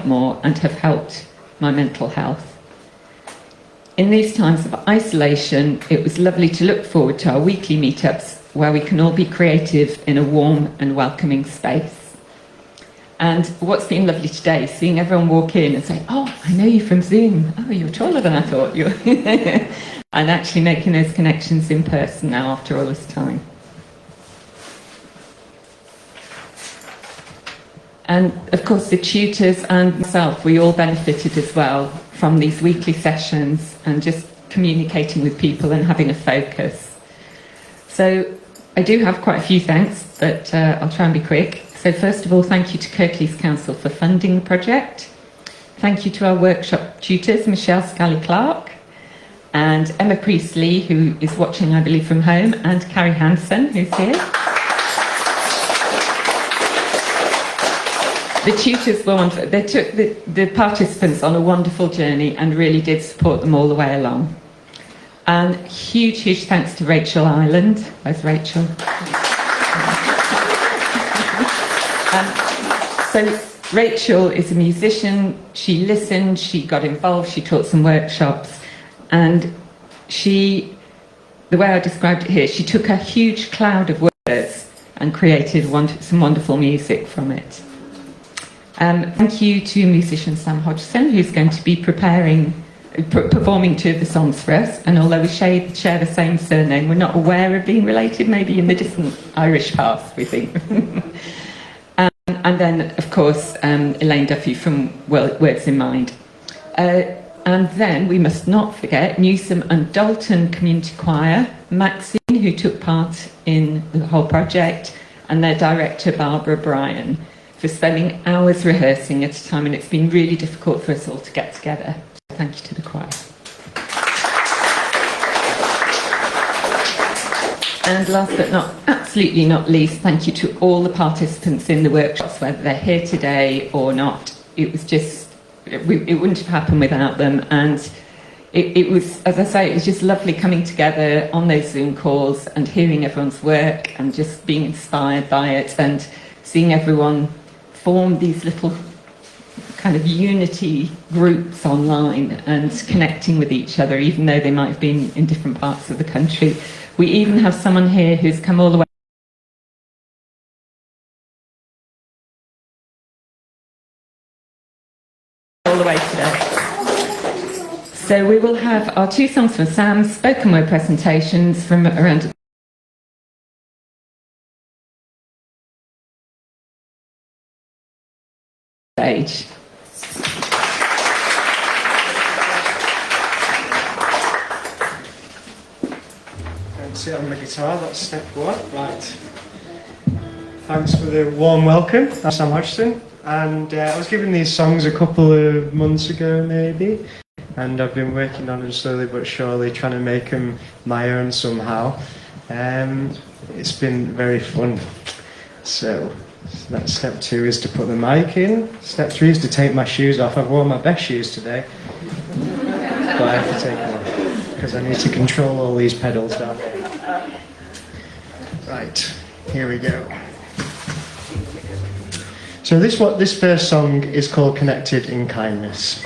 more and have helped my mental health. In these times of isolation, it was lovely to look forward to our weekly meetups where we can all be creative in a warm and welcoming space. And what's been lovely today is seeing everyone walk in and say, "Oh, I know you from Zoom. Oh, you're taller than I thought you were." And actually making those connections in person now after all this time. And of course the tutors and myself, we all benefited as well from these weekly sessions and just communicating with people and having a focus. So I do have quite a few thanks, but I'll try and be quick. So first of all, thank you to Kirklees Council for funding the project. Thank you to our workshop tutors, Michelle Scally Clarke and Emma Priestley, who is watching, I believe, from home, and Carrie Hansen, who's here. The tutors were wonderful. They took the participants on a wonderful journey and really did support them all the way along. And huge, huge thanks to Rachel Ireland. Where's Rachel? So Rachel is a musician. She listened, she got involved, she taught some workshops, and the way I described it here, she took a huge cloud of words and created some wonderful music from it. Thank you to musician Sam Hodgson, who's going to be performing 2 of the songs for us. And although we share the same surname, we're not aware of being related, maybe in the distant Irish past, we think. And then, of course, Elaine Duffy from Words in Mind. And then we must not forget Newsome and Dalton Community Choir, Maxine, who took part in the whole project, and their director, Barbara Bryan, for spending hours rehearsing at a time when it's been really difficult for us all to get together. So thank you to the choir. And last but absolutely not least, thank you to all the participants in the workshops, whether they're here today or not. It was just, it wouldn't have happened without them. And it was, as I say, it was just lovely coming together on those Zoom calls and hearing everyone's work and just being inspired by it and seeing everyone form these little kind of unity groups online and connecting with each other, even though they might have been in different parts of the country. We even have someone here who's come all the way today. So we will have our 2 songs from Sam's spoken word presentations from around stage. Sit on the guitar, that's step 1. Right. Thanks for the warm welcome. I'm Sam Hodgson, and I was given these songs a couple of months ago, maybe, and I've been working on them slowly but surely, trying to make them my own somehow. It's been very fun. So that's step 2 is to put the mic in. Step 3 is to take my shoes off. I've worn my best shoes today, but I have to take them off because I need to control all these pedals down here. Right, here we go. So this first song is called Connected in Kindness.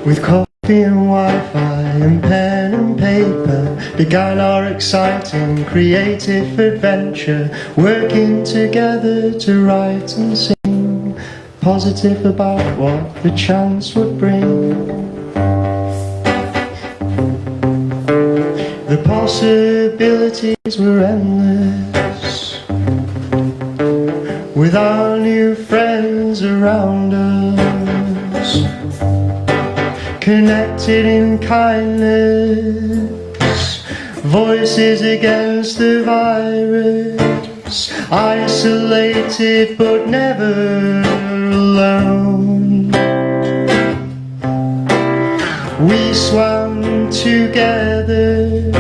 With coffee and Wi-Fi and pen and paper began our exciting creative adventure, working together to write and sing, positive about what the chance would bring. The possibilities were endless, with our new friends around us, connected in kindness, voices against the virus, isolated but never alone. We swam together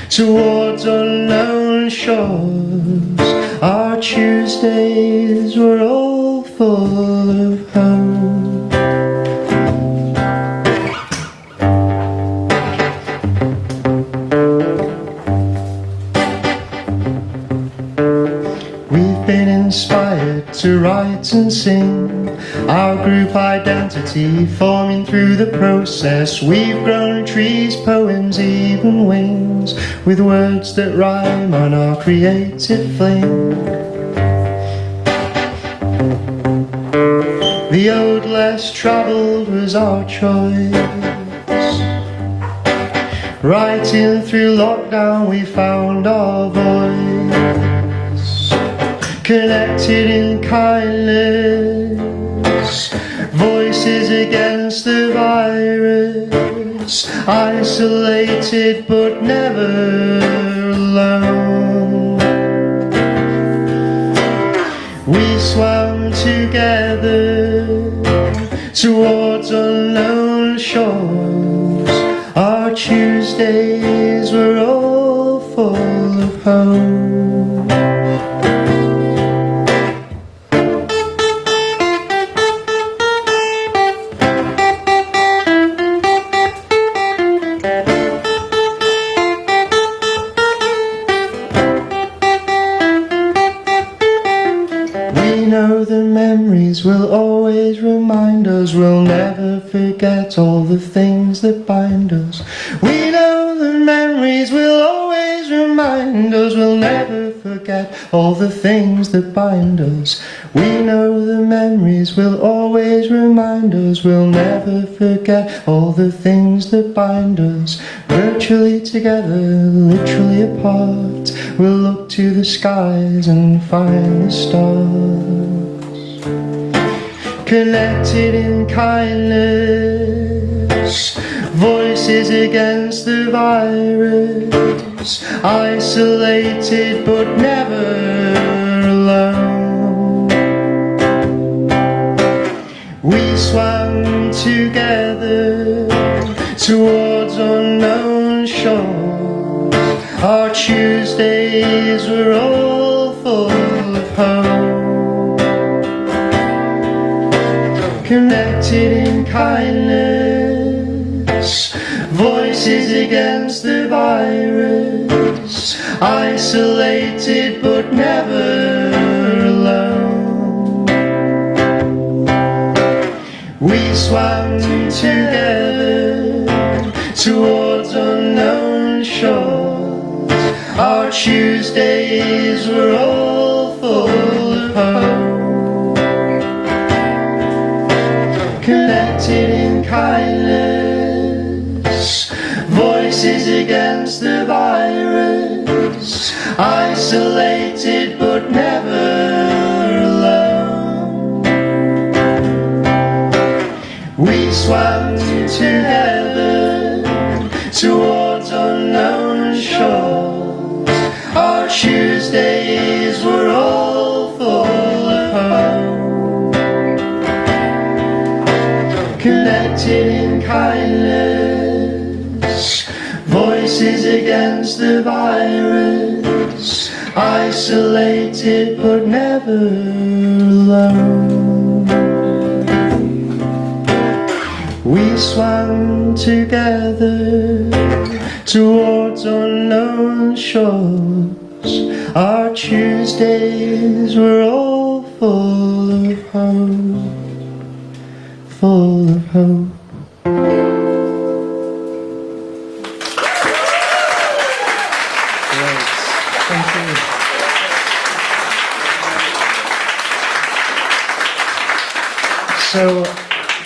towards unknown shores. Our Tuesdays were all full of hope. identity forming through the process. We've grown trees, poems, even wings, with words that rhyme on our creative flame. The ode less travelled was our choice. Writing through lockdown we found our voice. Connected in kindness, voices against the virus. Isolated but never alone. We swam together towards unknown shores. Our Tuesdays were all full of hope. We know the memories will always remind us. We'll never forget all the things that bind us. We know the memories will always remind us. We'll never forget all the things that bind us. We know the memories will always remind us. We'll never forget all the things that bind us. Virtually together, literally apart, we'll look to the skies and find the stars. Connected in kindness, voices against the virus. Isolated but never alone. We swam together towards unknown shores. Our Tuesdays were all full of hope. Connected in kindness, voices against the virus. Isolated but never alone. We swam together towards unknown shores. Our Tuesdays were all full of hope. Connected in kindness, voices against the virus. Isolated but never alone. We swam together towards unknown shores. Our Tuesdays were all full of hope. Connected in kindness, voices against the virus. Isolated but never alone. We swam together towards unknown shores. Our Tuesdays were all full of hope. Full of hope. Great. Thank you. So,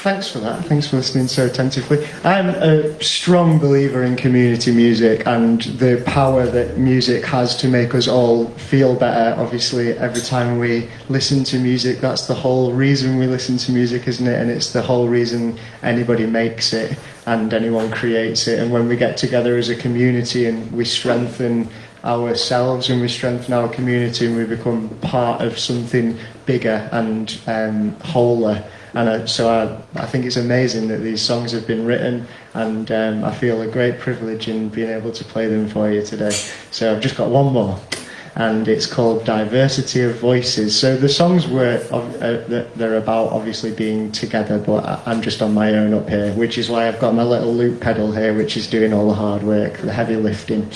thanks for that. Thanks for listening so attentively. I'm a strong believer in community music and the power that music has to make us all feel better. Obviously, every time we listen to music, that's the whole reason we listen to music, isn't it? And it's the whole reason anybody makes it and anyone creates it. And when we get together as a community and we strengthen ourselves and we strengthen our community and we become part of something bigger and wholer. And so I think it's amazing that these songs have been written, and I feel a great privilege in being able to play them for you today. So I've just got one more, and it's called Diversity of Voices. So the songs they're about obviously being together, but I'm just on my own up here, which is why I've got my little loop pedal here, which is doing all the hard work, the heavy lifting.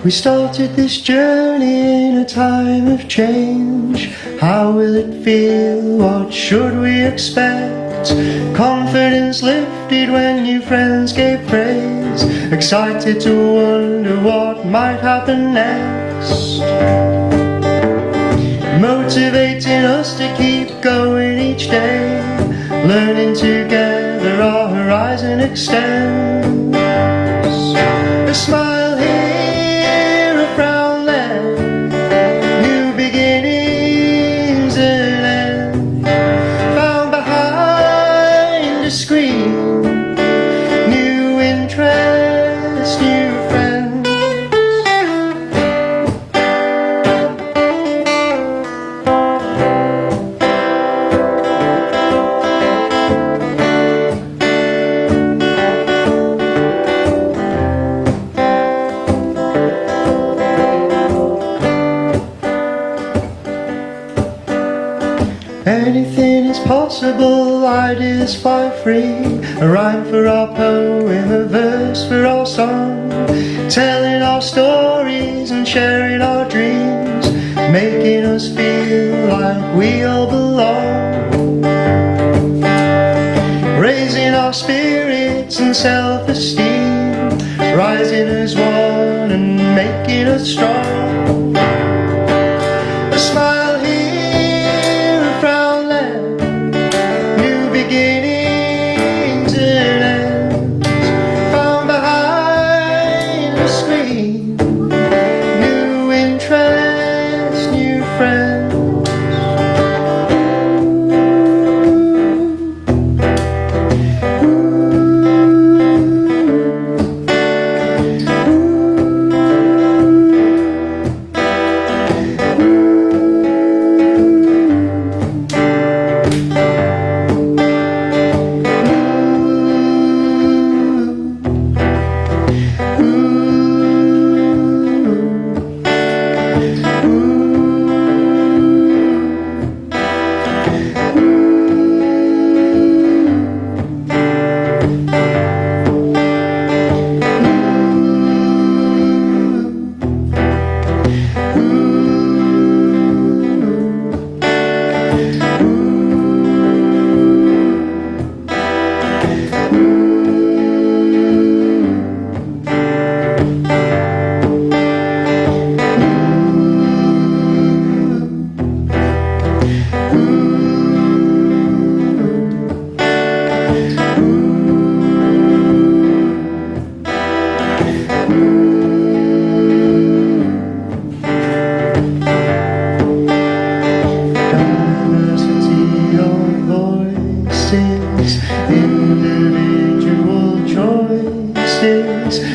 We started this journey in a time of change. How will it feel? What should we expect? Confidence lifted when new friends gave praise. Excited to wonder what might happen next. Motivating us to keep going each day. Learning together our horizon extends. A smile here, a frown there. New beginnings and ends. Found behind a screen. New interests, new friends. Anything is possible, ideas fly free. A rhyme for our poem, a verse for our song. Telling our stories and sharing our dreams. Making us feel like we all belong. Raising our spirits and self-esteem. Rising as one and making us strong. A smile here, a frown there. New beginnings and ends. Found behind the screen. New interests, new friends.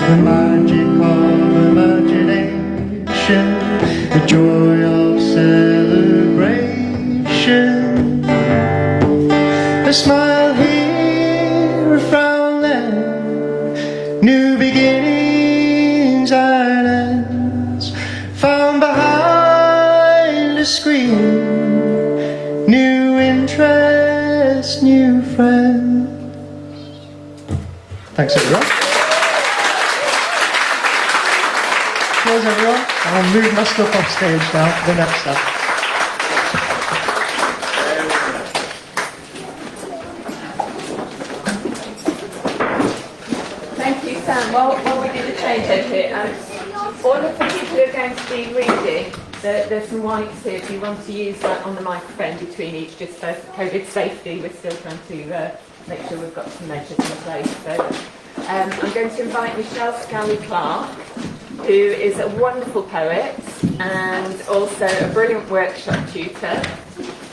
The magic of imagination, the joy of celebration. A smile here, a frown there. New beginnings and ends. Found behind a screen. New interests, new friends. Thanks everyone. Cheers everyone. I'll move my stuff off stage now for the next stuff. Thank you, Sam. Well, we did a change over here. All of the people who are going to be reading, there's some wipes here if you want to use that on the microphone between each, just for COVID safety. We're still trying to make sure we've got some measures in place. So I'm going to invite Michelle Scally Clarke, who is a wonderful poet and also a brilliant workshop tutor,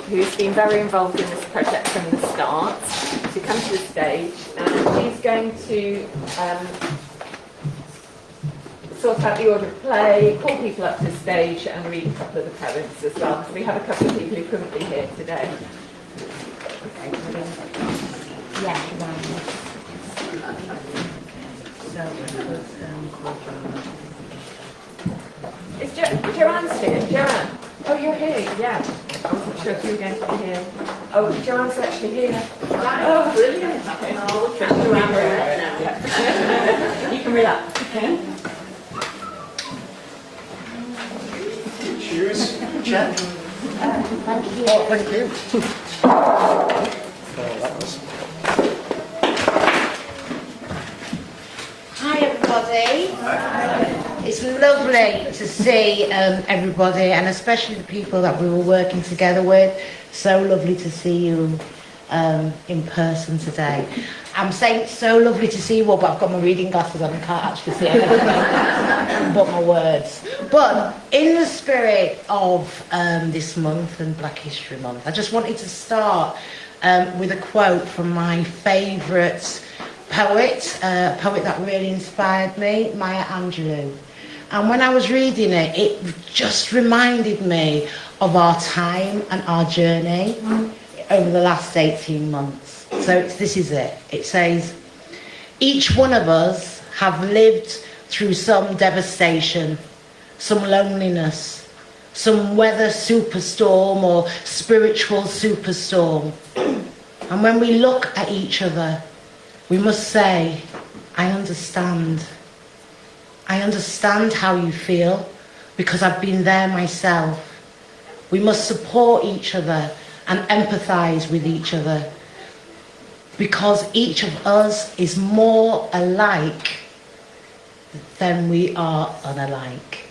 who's been very involved in this project from the start, to come to the stage, and she's going to sort out the order of play, call people up to the stage and read a couple of the poems as well. So we have a couple of people who couldn't be here today. Is Joanne's here? Joanne? Oh, you're here, yeah. I wasn't sure if you were going to be here. Oh, Joanne's actually here. Oh, brilliant. Okay. You can relax. Okay. Shoes, check. Thank you. Oh, thank you. Hi everybody. Hi. It's lovely to see everybody, and especially the people that we were working together with. So lovely to see you in person today. I'm saying so lovely to see you all, but I've got my reading glasses on and can't actually see anything but my words. But in the spirit of this month and Black History Month, I just wanted to start with a quote from my favourite poet, a poet that really inspired me, Maya Angelou. And when I was reading it, it just reminded me of our time and our journey over the last 18 months. So this is it. It says, each one of us have lived through some devastation, some loneliness, some weather superstorm or spiritual superstorm. And when we look at each other, we must say, I understand. I understand how you feel because I've been there myself. We must support each other and empathise with each other because each of us is more alike than we are unalike.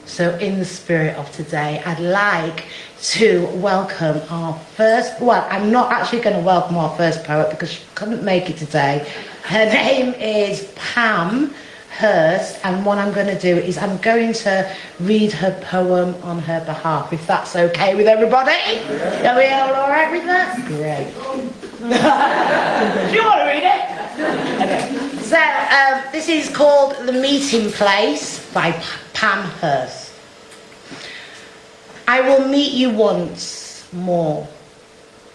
So in the spirit of today, I'd like to welcome our first, well, I'm not actually going to welcome our first poet because she couldn't make it today. Her name is Pam Hurst, and what I'm going to do is I'm going to read her poem on her behalf, if that's okay with everybody. Are we all right with that? Great. Do you want to read it? Okay. So this is called The Meeting Place by Pam Hurst. I will meet you once more,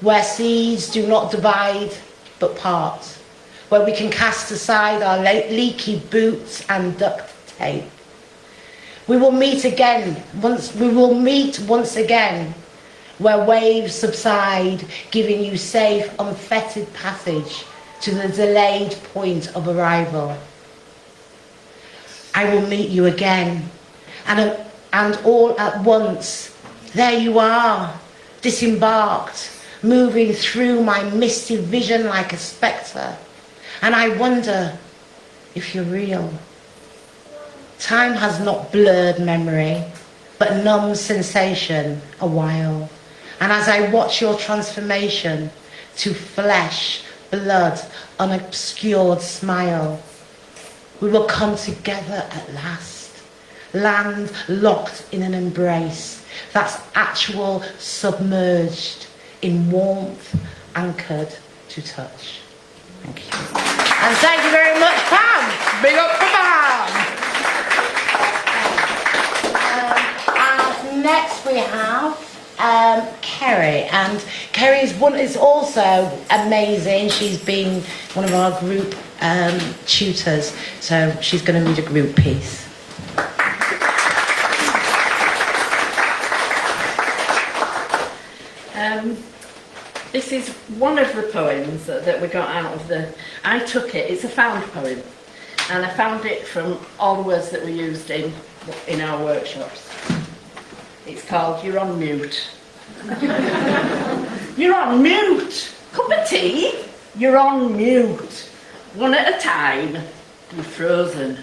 where seas do not divide but part, where we can cast aside our leaky boots and duct tape. We will meet once again, where waves subside, giving you safe, unfettered passage to the delayed point of arrival. I will meet you again, and all at once, there you are, disembarked, moving through my misty vision like a spectre. And I wonder if you're real. Time has not blurred memory, but numbed sensation a while. And as I watch your transformation to flesh, blood, unobscured smile, we will come together at last, land locked in an embrace that's actual, submerged in warmth, anchored to touch. Thank you. And thank you very much, Pam. Big up for Pam. And next we have Kerry, and Kerry is also amazing. She's been one of our group tutors, so she's going to read a group piece. This is one of the poems that we got out of I took it, it's a found poem, and I found it from all the words that we used in our workshops. It's called You're on Mute. You're on mute! Cup of tea? You're on mute. One at a time. You're frozen.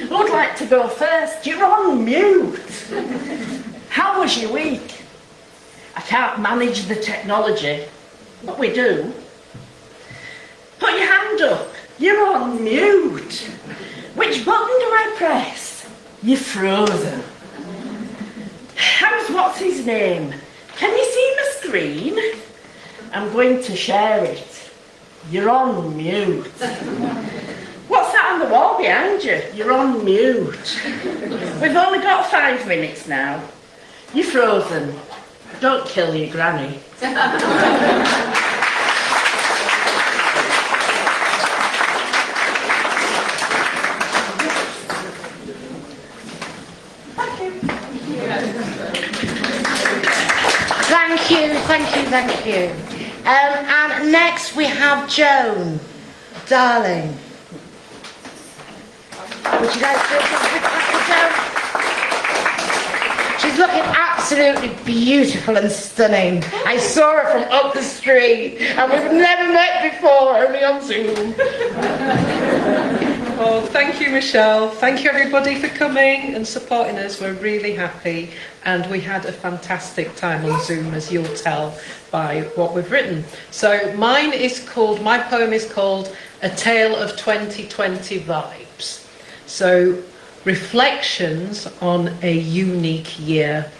Who would like to go first? You're on mute. How was your week? I can't manage the technology, but we do. Put your hand up. You're on mute. Which button do I press? You're frozen. How's what's his name? Can you see my screen? I'm going to share it. You're on mute. What's that on the wall behind you? You're on mute. We've only got 5 minutes now. You're frozen. Don't kill your granny. Thank you. And next we have Joan, darling. Would you like to do something for Joan? She's looking absolutely beautiful and stunning. I saw her from up the street, and we've never met before, only on Zoom. Well, thank you, Michelle. Thank you, everybody, for coming and supporting us. We're really happy, and we had a fantastic time on Zoom, as you'll tell by what we've written. So my poem is called A Tale of 2020 Vibes. So reflections on a unique year.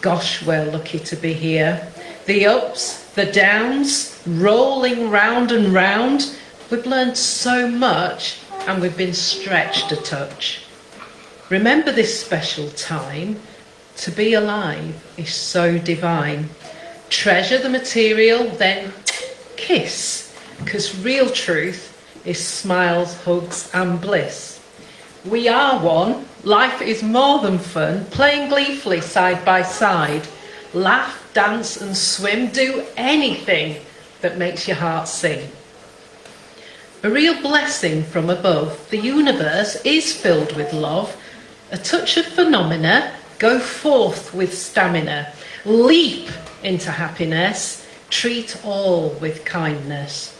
Gosh, we're lucky to be here. The ups, the downs, rolling round and round. We've learned so much, and we've been stretched a touch. Remember this special time. To be alive is so divine. Treasure the material, then kiss, 'cause real truth is smiles, hugs and bliss. We are one, life is more than fun, playing gleefully side by side. Laugh, dance and swim, do anything that makes your heart sing. A real blessing from above, the universe is filled with love. A touch of phenomena, go forth with stamina. Leap into happiness, treat all with kindness.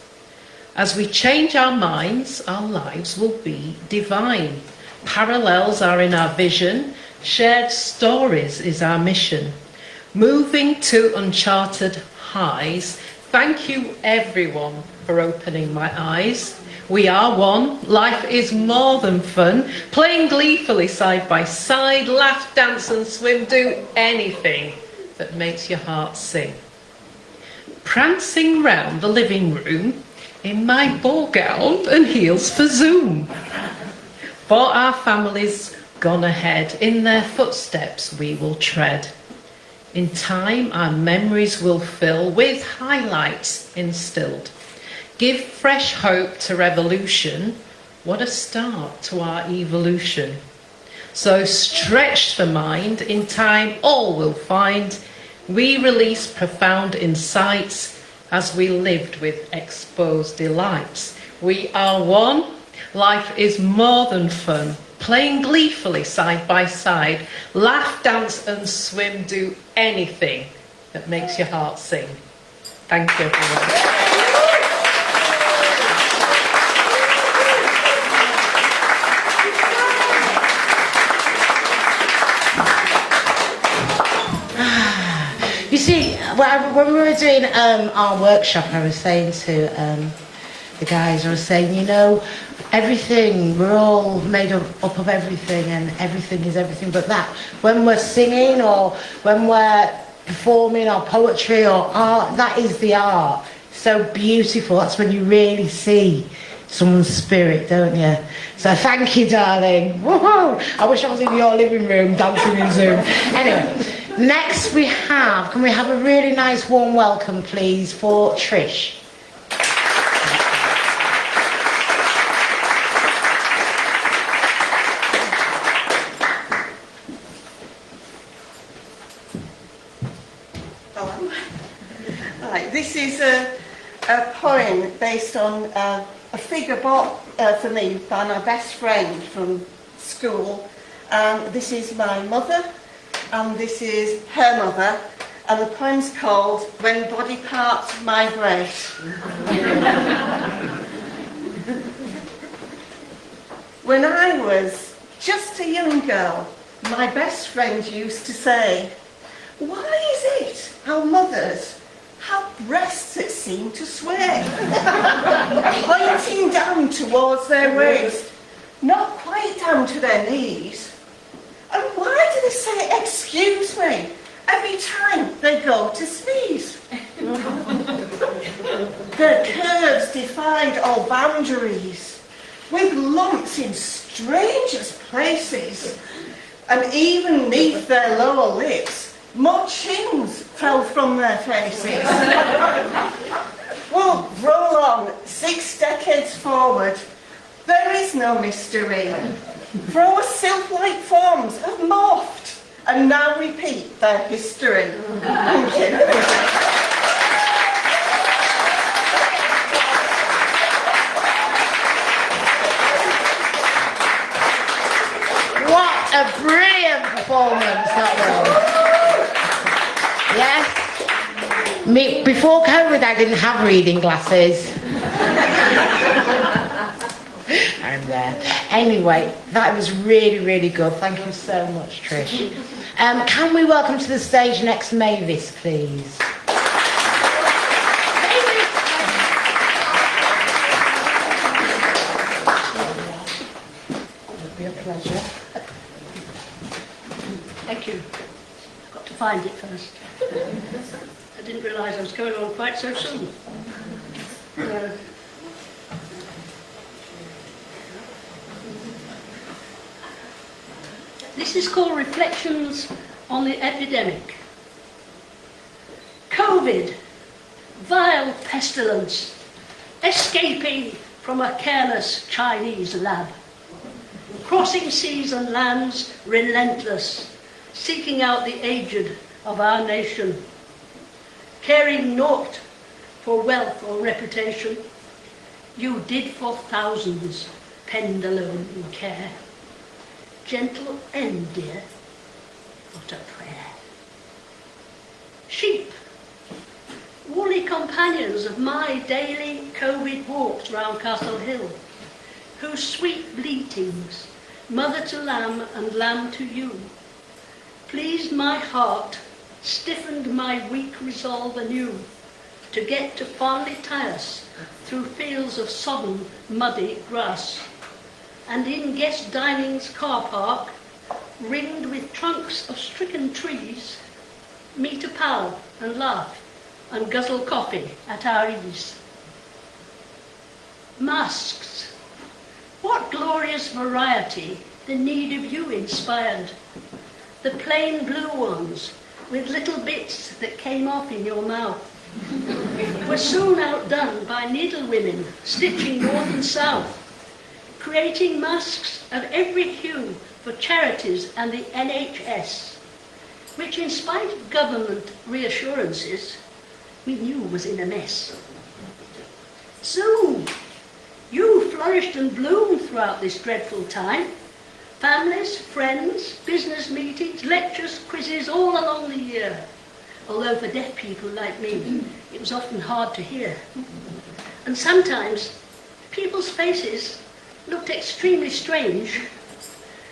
As we change our minds, our lives will be divine. Parallels are in our vision, shared stories is our mission. Moving to uncharted highs, thank you everyone for opening my eyes. We are one, life is more than fun, playing gleefully side by side, laugh, dance and swim, do anything that makes your heart sing. Prancing round the living room in my ball gown and heels for Zoom. For our families gone ahead, in their footsteps we will tread. In time our memories will fill with highlights instilled. Give fresh hope to revolution. What a start to our evolution. So stretch the mind, in time all will find. We release profound insights as we lived with exposed delights. We are one, life is more than fun. Playing gleefully side by side. Laugh, dance and swim, do anything that makes your heart sing. Thank you everyone. You see, when we were doing our workshop, I was saying to the guys, I was saying, you know, everything, we're all made up of everything, and everything is everything but that. When we're singing or when we're performing or poetry or art, that is the art. So beautiful. That's when you really see someone's spirit, don't you? So thank you, darling. Woohoo! I wish I was in your living room dancing in Zoom. Anyway, next can we have a really nice warm welcome, please, for Trish. Right, this is a poem based on a figure bought for me by my best friend from school. This is my mother, and this is her mother, and the poem's called When Body Parts Migrate. When I was just a young girl, my best friend used to say, "Why is it our mothers have breasts that seem to sway, pointing down towards their waist, not quite down to their knees? And why do they say, 'Excuse me,' every time they go to sneeze?" Their curves defied all boundaries, with lumps in strangest places, and even neath their lower lips, more chins fell from their faces. Well, roll on 6 decades forward, there is no mystery, for our sylph-like forms have morphed and now repeat their history. Thank you. What a brilliant performance that was. Yeah. Me, before COVID, I didn't have reading glasses. I'm there. Anyway, that was really, really good. Thank you so much, Trish. Can we welcome to the stage next Mavis, please? It'll be a pleasure. Thank you. I've got to find it first. I didn't realise I was going on quite so soon. This is called Reflections on the Epidemic. COVID, vile pestilence, escaping from a careless Chinese lab. Crossing seas and lands, relentless, seeking out the aged of our nation. Caring naught for wealth or reputation, you did for thousands, penned alone in care. Gentle end, dear, not a prayer. Sheep, woolly companions of my daily COVID walks round Castle Hill, whose sweet bleatings, mother to lamb and lamb to ewe, pleased my heart, stiffened my weak resolve anew, to get to fondly tie us through fields of sodden, muddy grass, and in guest dining's car park, ringed with trunks of stricken trees, meet a pal and laugh and guzzle coffee at our ease. Masks, what glorious variety the need of you inspired. The plain blue ones with little bits that came off in your mouth were soon outdone by needlewomen stitching north and south, creating masks of every hue for charities and the NHS, which in spite of government reassurances, we knew was in a mess. Soon, you flourished and bloomed throughout this dreadful time. Families, friends, business meetings, lectures, quizzes all along the year. Although for deaf people like me, it was often hard to hear. And sometimes people's faces looked extremely strange,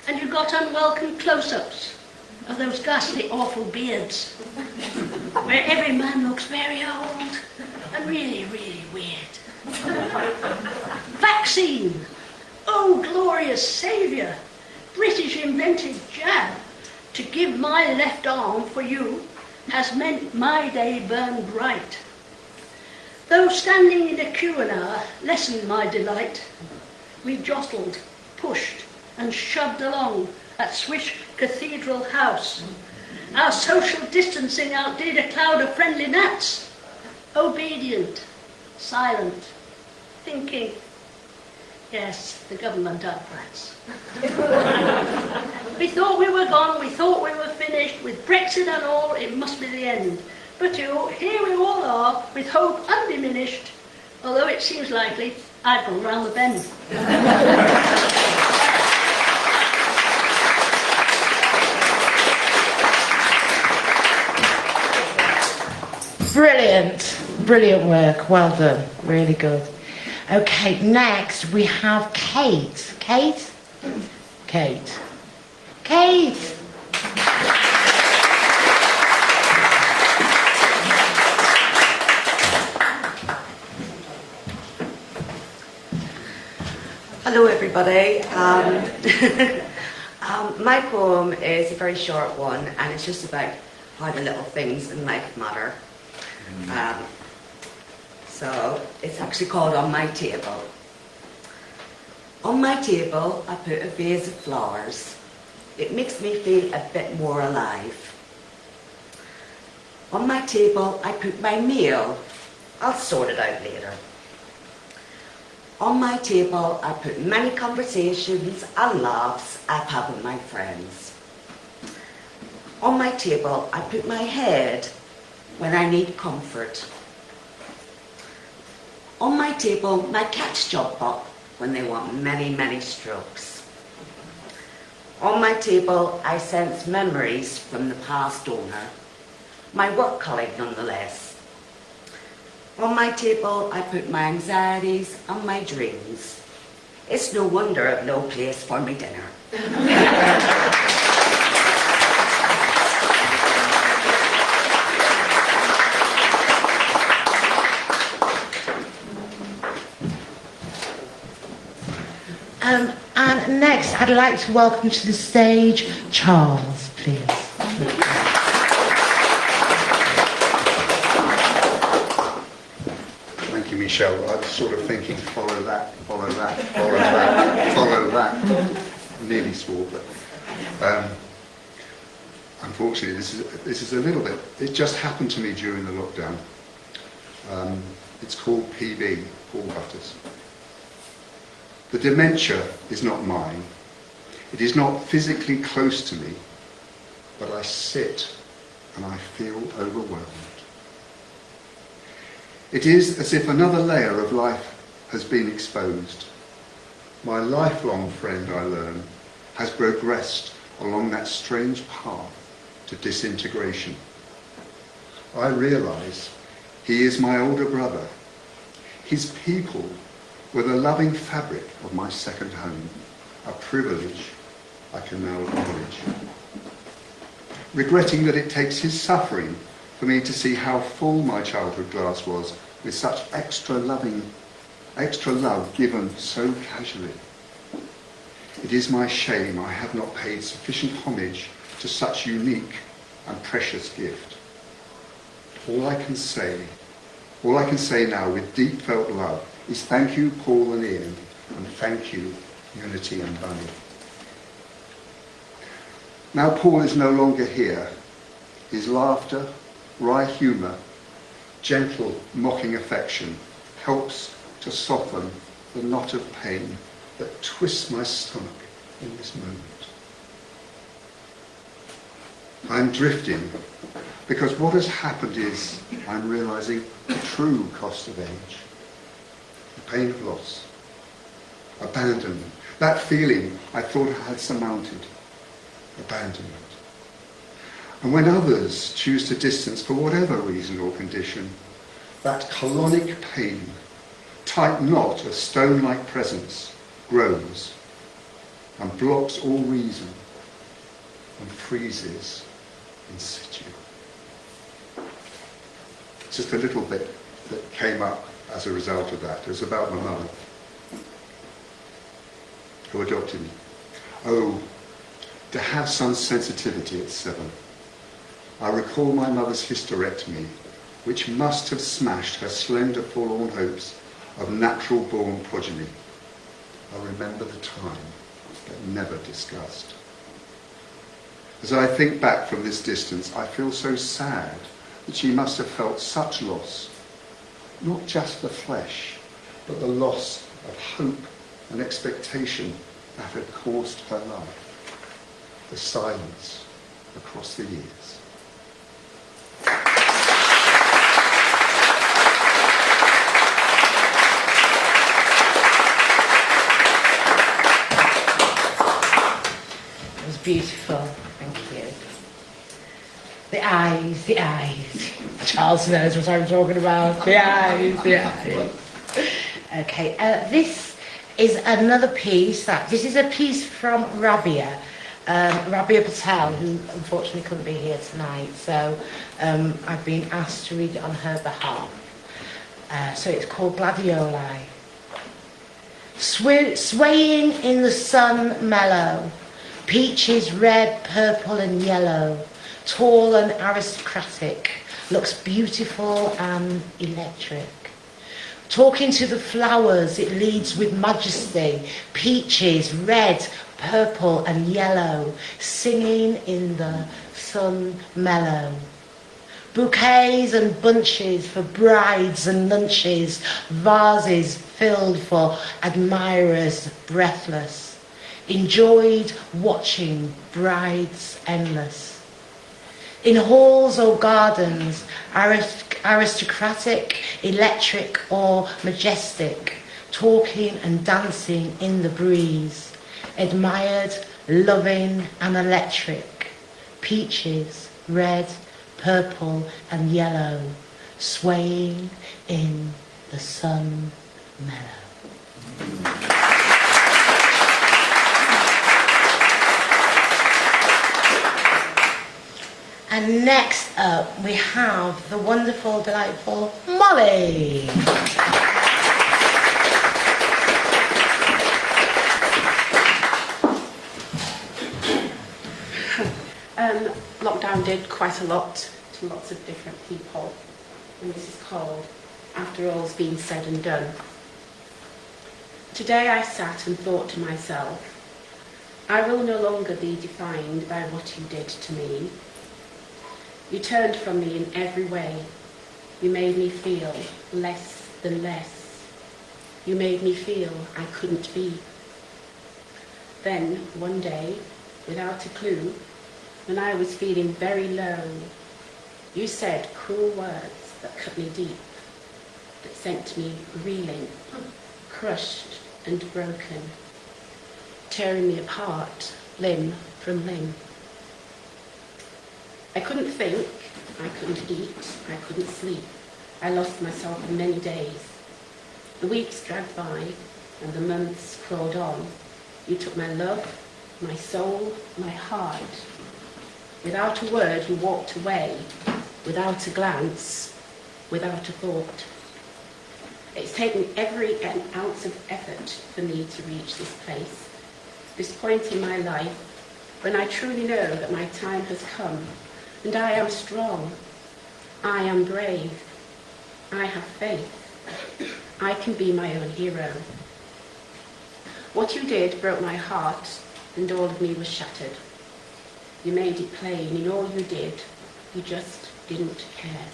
and you got unwelcome close-ups of those ghastly, awful beards, where every man looks very old and really, really weird. Vaccine, oh glorious saviour, British invented jab to give my left arm for you has meant my day burned bright. Though standing in a queue an hour lessened my delight, we jostled, pushed and shoved along at Swish Cathedral House. Our social distancing outdid a cloud of friendly gnats, obedient, silent, thinking, yes, the government are brats. We thought we were gone, we thought we were finished, with Brexit and all, it must be the end. But here we all are, with hope undiminished, although it seems likely I've gone round the bend. Brilliant, brilliant work, well done, really good. Okay, next we have Kate. Kate? Kate. Kate! Hello everybody. My poem is a very short one, and it's just about how the little things in life matter. So it's actually called On My Table. On my table I put a vase of flowers. It makes me feel a bit more alive. On my table I put my meal. I'll sort it out later. On my table I put many conversations and laughs I've had with my friends. On my table I put my head when I need comfort. On my table my cats jump up when they want many, many strokes. On my table I sense memories from the past owner. my work colleague nonetheless. On my table, I put my anxieties and my dreams. It's no wonder I've no place for my dinner. And next, I'd like to welcome to the stage Charles, please. Thank you, Michelle. I was sort of thinking, follow that, follow that, follow that, follow that. Nearly swore, but unfortunately, this is a little bit. It just happened to me during the lockdown. It's called PB, Paul Butters. The dementia is not mine. It is not physically close to me, but I sit and I feel overwhelmed. It is as if another layer of life has been exposed. My lifelong friend, I learn, has progressed along that strange path to disintegration. I realise he is my older brother. His people were the loving fabric of my second home, a privilege I can now acknowledge. Regretting that it takes his suffering for me to see how full my childhood glass was with such extra love given so casually. It is my shame I have not paid sufficient homage to such unique and precious gift. All I can say now with deep felt love is thank you, Paul and Ian, and thank you, Unity and Bunny. Now Paul is no longer here. His laughter, wry humour, gentle, mocking affection helps to soften the knot of pain that twists my stomach in this moment. I'm drifting because what has happened is I'm realising the true cost of age. The pain of loss, abandonment, that feeling I thought I had surmounted, abandonment. And when others choose to distance for whatever reason or condition, that colonic pain, tight knot of stone-like presence, grows and blocks all reason and freezes in situ. Just a little bit that came up as a result of that. It was about my mum, who adopted me. Oh, to have some sensitivity at 7. I recall my mother's hysterectomy, which must have smashed her slender forlorn hopes of natural-born progeny. I remember the time, but never discussed. As I think back from this distance, I feel so sad that she must have felt such loss, not just the flesh, but the loss of hope and expectation that had caused her life, the silence across the years. It was beautiful, thank you. The eyes, the eyes. Charles knows what I'm talking about. The eyes, the eyes. Okay, this is another piece. This is a piece from Rabia. Rabia Patel, who unfortunately couldn't be here tonight, so I've been asked to read it on her behalf. So it's called Gladioli. Swaying in the sun mellow, peaches red, purple and yellow, tall and aristocratic, looks beautiful and electric. Talking to the flowers, it leads with majesty, peaches red, purple and yellow, singing in the sun mellow. Bouquets and bunches for brides and lunches, vases filled for admirers breathless, enjoyed watching brides endless. In halls or gardens, aristocratic, electric or majestic, talking and dancing in the breeze, admired, loving and electric, peaches, red, purple and yellow, swaying in the sun mellow. And next up, we have the wonderful, delightful Molly. Lockdown did quite a lot to lots of different people, and this is called After All's Been Said and Done. Today I sat and thought to myself, I will no longer be defined by what you did to me. You turned from me in every way. You made me feel less than less. You made me feel I couldn't be. Then, one day, without a clue, when I was feeling very low, you said cruel words that cut me deep, that sent me reeling, crushed and broken, tearing me apart, limb from limb. I couldn't think, I couldn't eat, I couldn't sleep. I lost myself for many days. The weeks dragged by and the months crawled on. You took my love, my soul, my heart. Without a word, you walked away, without a glance, without a thought. It's taken every ounce of effort for me to reach this place, this point in my life when I truly know that my time has come, and I am strong, I am brave, I have faith, I can be my own hero. What you did broke my heart, and all of me was shattered. You made it plain in all you did, you just didn't care.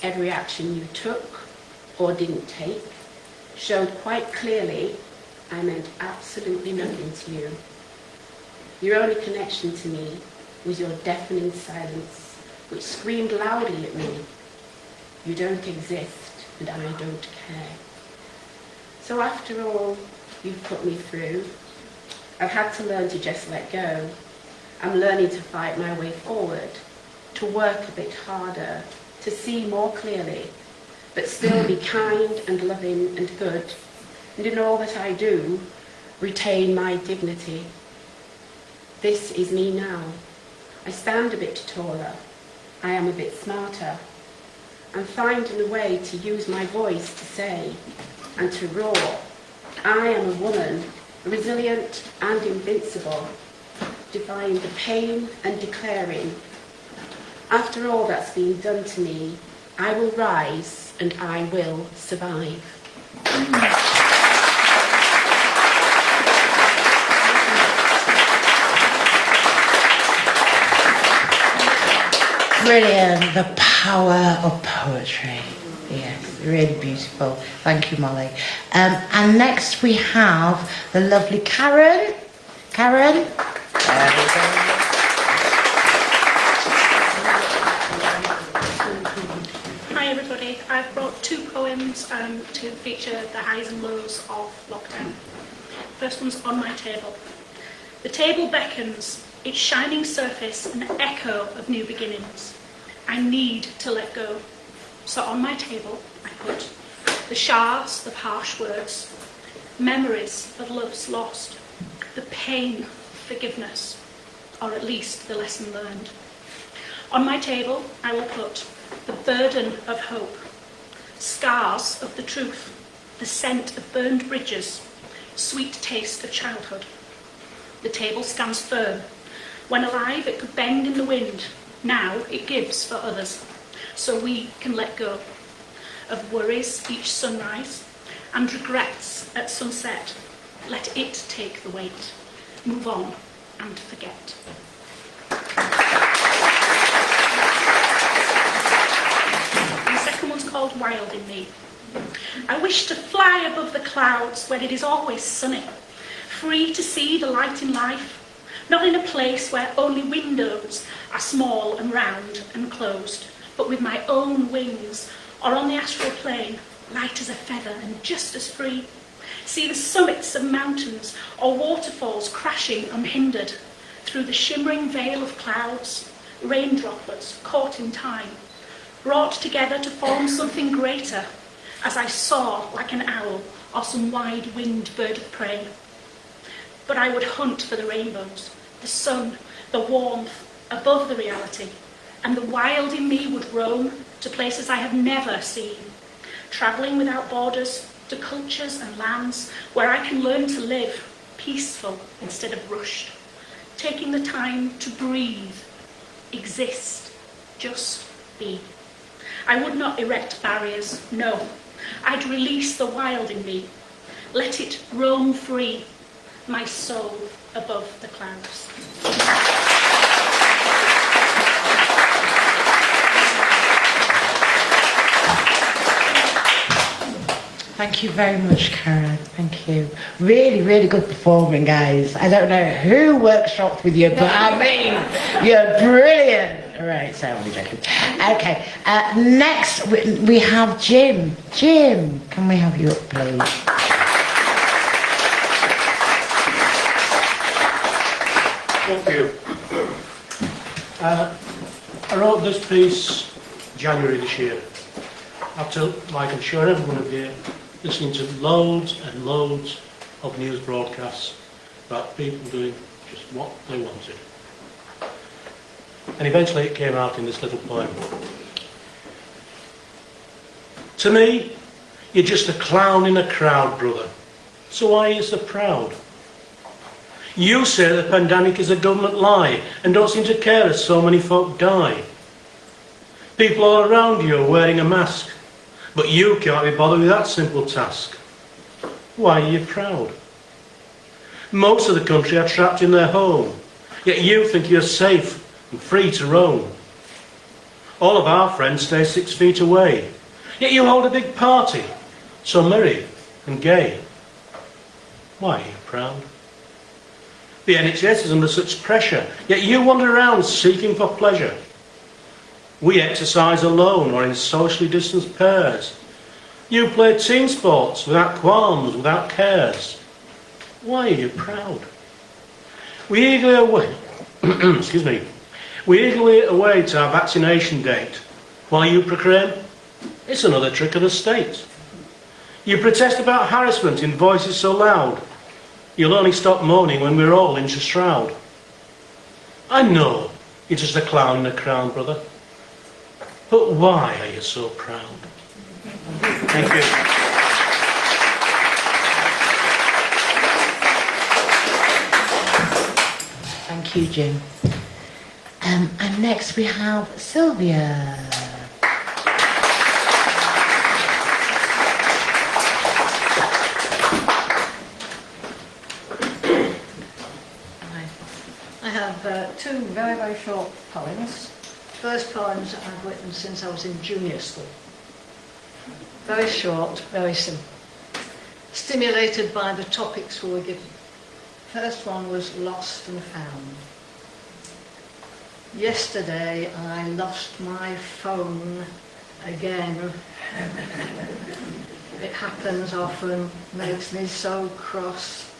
Every action you took or didn't take showed quite clearly I meant absolutely nothing to you. Your only connection to me was your deafening silence, which screamed loudly at me. You don't exist, and I don't care. So after all you've put me through, I've had to learn to just let go. I'm learning to fight my way forward, to work a bit harder, to see more clearly, but still be kind and loving and good, and in all that I do, retain my dignity. This is me now. I stand a bit taller. I am a bit smarter. I'm finding a way to use my voice to say and to roar. I am a woman, resilient and invincible, defying the pain and declaring, after all that's been done to me, I will rise and I will survive. Brilliant, the power of poetry. Yes, really beautiful. Thank you, Molly. And next we have the lovely Karen. Karen? There we go. Hi everybody, I've brought two poems to feature the highs and lows of lockdown. First one's On My Table. The table beckons, its shining surface an echo of new beginnings. I need to let go. So on my table I put the shards of harsh words, memories of loves lost, the pain of forgiveness, or at least the lesson learned. On my table I will put the burden of hope, scars of the truth, the scent of burned bridges, sweet taste of childhood. The table stands firm. When alive it could bend in the wind. Now it gives for others, so we can let go of worries each sunrise and regrets at sunset. Let it take the weight. Move on and forget. The second one's called Wild in Me. I wish to fly above the clouds where it is always sunny, free to see the light in life, not in a place where only windows are small and round and closed, but with my own wings, or on the astral plane, light as a feather and just as free. See the summits of mountains or waterfalls crashing unhindered through the shimmering veil of clouds, rain droplets caught in time, brought together to form something greater, as I soar like an owl or some wide-winged bird of prey. But I would hunt for the rainbows, the sun, the warmth above the reality, and the wild in me would roam to places I have never seen, travelling without borders to cultures and lands where I can learn to live peaceful instead of rushed, taking the time to breathe, exist, just be. I would not erect barriers, no. I'd release the wild in me, let it roam free, my soul above the clouds. Thank you very much, Karen. Thank you. Really, really good performing, guys. I don't know who workshopped with you, but I mean, you're brilliant. All right, so I'm only joking. Okay, next we have Jim. Jim, can we have you up, please? Thank you. I wrote this piece January this year, after, like I'm sure everyone of you, listening to loads and loads of news broadcasts about people doing just what they wanted. And eventually it came out in this little poem. To me, you're just a clown in a crowd, brother. So why are you so proud? You say the pandemic is a government lie and don't seem to care as so many folk die. People all around you are wearing a mask, but you can't be bothered with that simple task. Why are you proud? Most of the country are trapped in their home, yet you think you're safe and free to roam. All of our friends stay 6 feet away, yet you hold a big party, so merry and gay. Why are you proud? The NHS is under such pressure, yet you wander around seeking for pleasure. We exercise alone or in socially distanced pairs. You play team sports without qualms, without cares. Why are you proud? We eagerly await, excuse me, we eagerly await our vaccination date, while you proclaim it's another trick of the state. You protest about harassment in voices so loud, you'll only stop moaning when we're all in the shroud. I know you're just a clown in a crown, brother. But why are you so proud? Thank you. Thank you, Jim. And next we have Sylvia. I have two very, very short poems. First poems I've written since I was in junior school. Very short, very simple. Stimulated by the topics we were given. First one was lost and found. Yesterday I lost my phone again. It happens often, makes me so cross.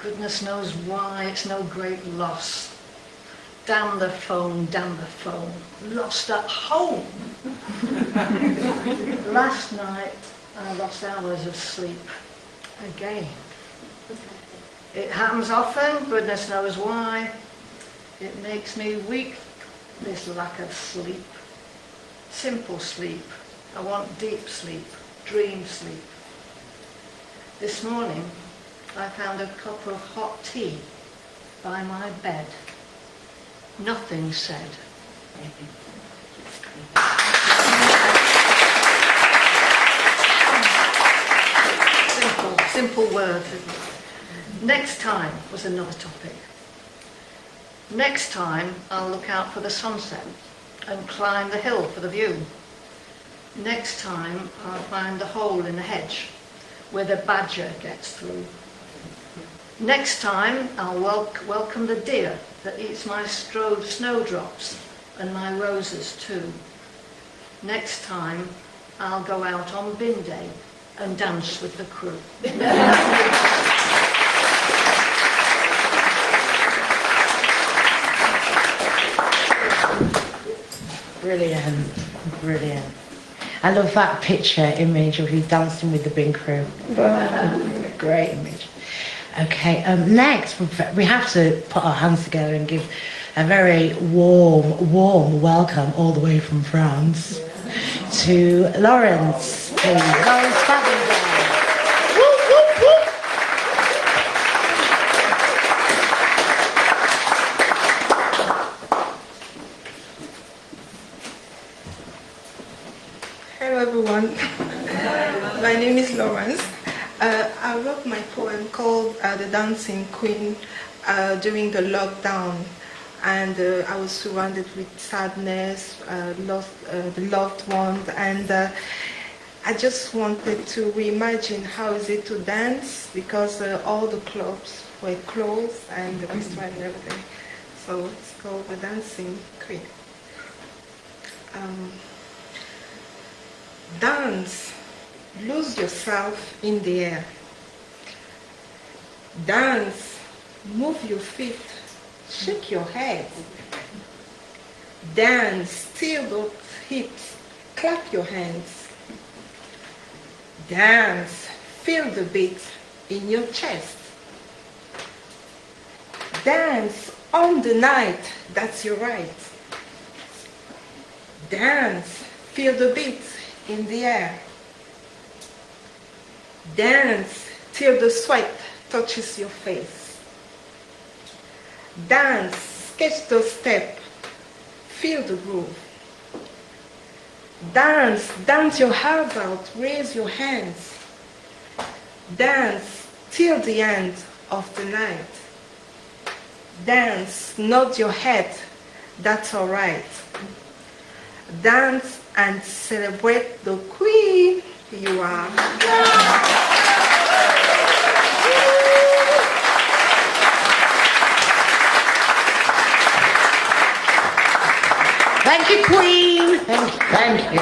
Goodness knows why, it's no great loss. Damn the phone, lost at home. Last night I lost hours of sleep again. It happens often, goodness knows why. It makes me weak, this lack of sleep. Simple sleep. I want deep sleep, dream sleep. This morning I found a cup of hot tea by my bed. Nothing said. Simple words. Next time was another topic. Next time I'll look out for the sunset and climb the hill for the view. Next time I'll find the hole in the hedge where the badger gets through. Next time I'll welcome the deer that eats my snowdrops and my roses too. Next time I'll go out on bin day and dance with the crew. Brilliant, brilliant. I love that picture image of you dancing with the bin crew. Great image. Okay, next we have to put our hands together and give a very warm welcome all the way from France to Lawrence, please. Lawrence Fabingham. Woo, woo, woo. Hello everyone, my name is Lawrence. I wrote my poem called The Dancing Queen during the lockdown, and I was surrounded with sadness, lost the loved ones, and I just wanted to reimagine how is it to dance, because all the clubs were closed and the restaurant and everything. So it's called The Dancing Queen. Dance, lose yourself in the air. Dance, move your feet, shake your head. Dance, steer those hips, clap your hands. Dance, feel the beat in your chest. Dance on the night, that's your right. Dance, feel the beat in the air. Dance till the sweat touches your face. Dance, sketch the step, feel the groove. Dance, dance your heart out, raise your hands. Dance till the end of the night. Dance, nod your head, that's alright. Dance and celebrate the queen you are. Thank you, Queen. Thank you.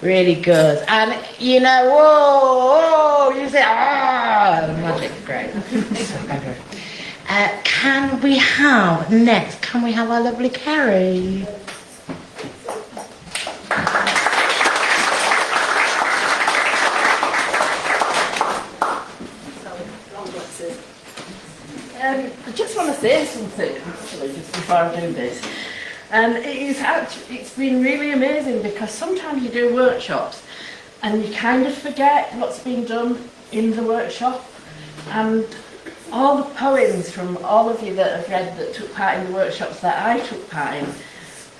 Really good. And you know, whoa, you say, magic, great. Can we have our lovely Kerry? I just want to say something, actually, just before I do this. It's been really amazing, because sometimes you do workshops and you kind of forget what's been done in the workshop, and all the poems from all of you that have read that took part in the workshops that I took part in,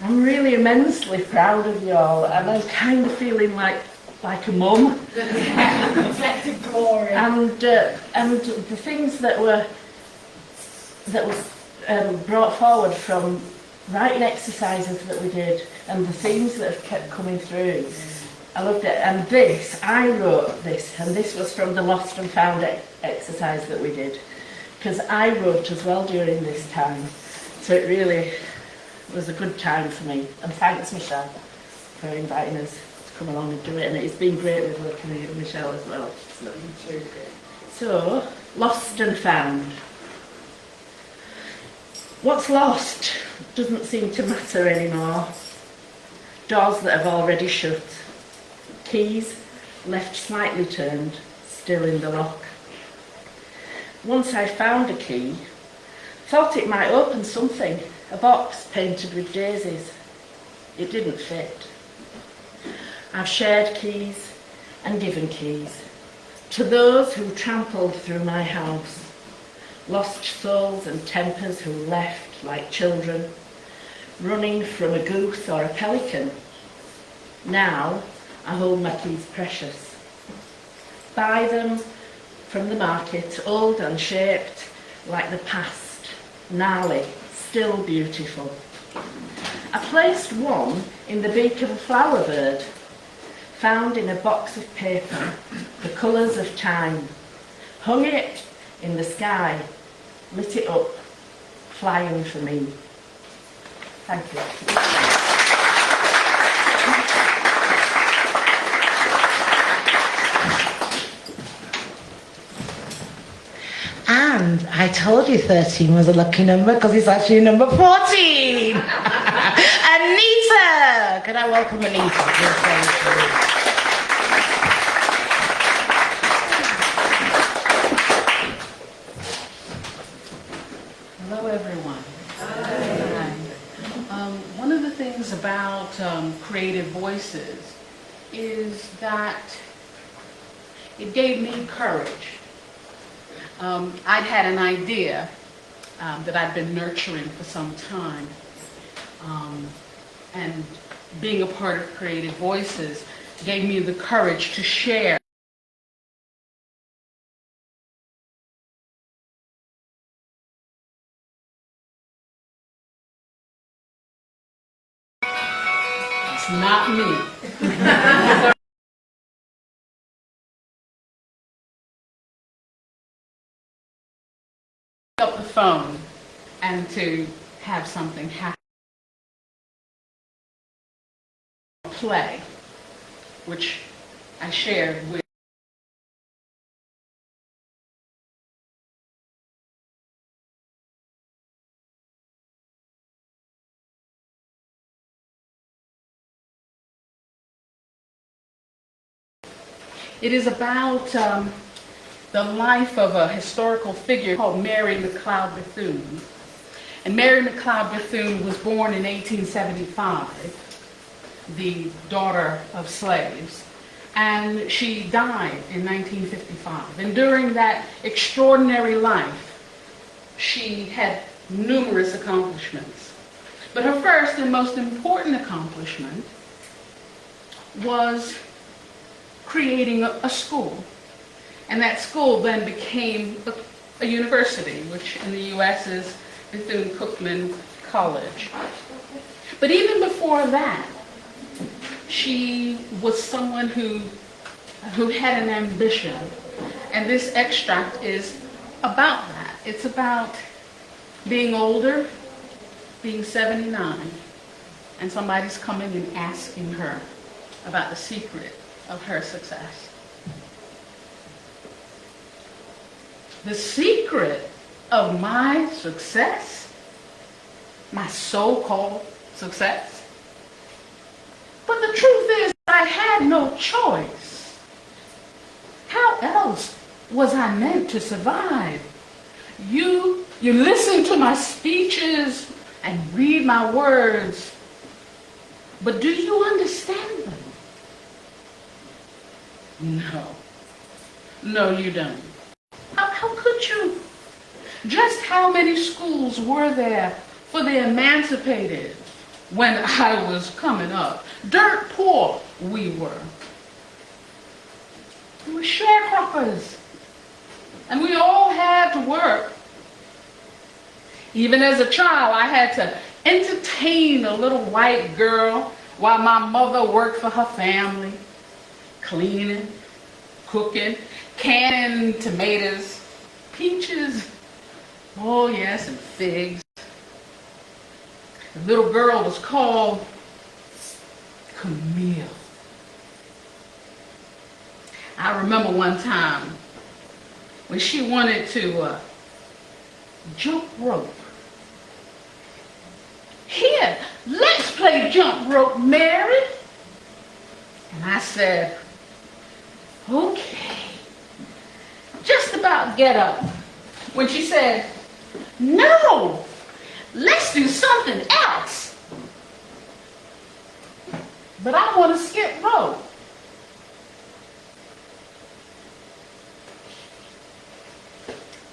I'm really immensely proud of you all, and I'm kind of feeling like a mum. Reflected glory. And the things that were brought forward from writing exercises that we did, and the themes that have kept coming through, I loved it. And I wrote this, and this was from the Lost and Found exercise that we did, because I wrote as well during this time, so it really was a good time for me. And thanks, Michelle, for inviting us to come along and do it, and it's been great with working with Michelle as well. So, Lost and Found. What's lost doesn't seem to matter anymore. Doors that have already shut. Keys left slightly turned, still in the lock. Once I found a key, thought it might open something, a box painted with daisies. It didn't fit. I've shared keys and given keys to those who trampled through my house. Lost souls and tempers who left like children, running from a goose or a pelican. Now I hold my keys precious. Buy them from the market, old and shaped like the past, gnarly, still beautiful. I placed one in the beak of a flower bird, found in a box of paper, the colours of time. Hung it in the sky, lit it up, flying for me. Thank you. And I told you 13 was a lucky number, because it's actually number 14. Anita! Can I welcome Elisa? Hello, everyone. Hi. One of the things about Creative Voices is that it gave me courage. I'd had an idea that I'd been nurturing for some time, and being a part of Creative Voices gave me the courage to share. It's not me. Up the phone and to have something happen. Play, which I shared with it is about the life of a historical figure called Mary McLeod Bethune. And Mary McLeod Bethune was born in 1875. The daughter of slaves, and she died in 1955. And during that extraordinary life, she had numerous accomplishments. But her first and most important accomplishment was creating a school. And that school then became a university, which in the U.S. is Bethune-Cookman College. But even before that, she was someone who had an ambition, and this extract is about that. It's about being older, being 79, and somebody's coming and asking her about the secret of her success. The secret of my success, my so-called success. But the truth is, I had no choice. How else was I meant to survive? You listen to my speeches and read my words, but do you understand them? No, you don't. How could you? Just how many schools were there for the emancipated when I was coming up? Dirt poor we were. We were sharecroppers. And we all had to work. Even as a child, I had to entertain a little white girl while my mother worked for her family, cleaning, cooking, canning tomatoes, peaches, oh yes, and figs. The little girl was called Camille. I remember one time when she wanted to jump rope. Here, let's play jump rope, Mary. And I said, okay. Just about get up. When she said, no, let's do something else. But I want to skip rope.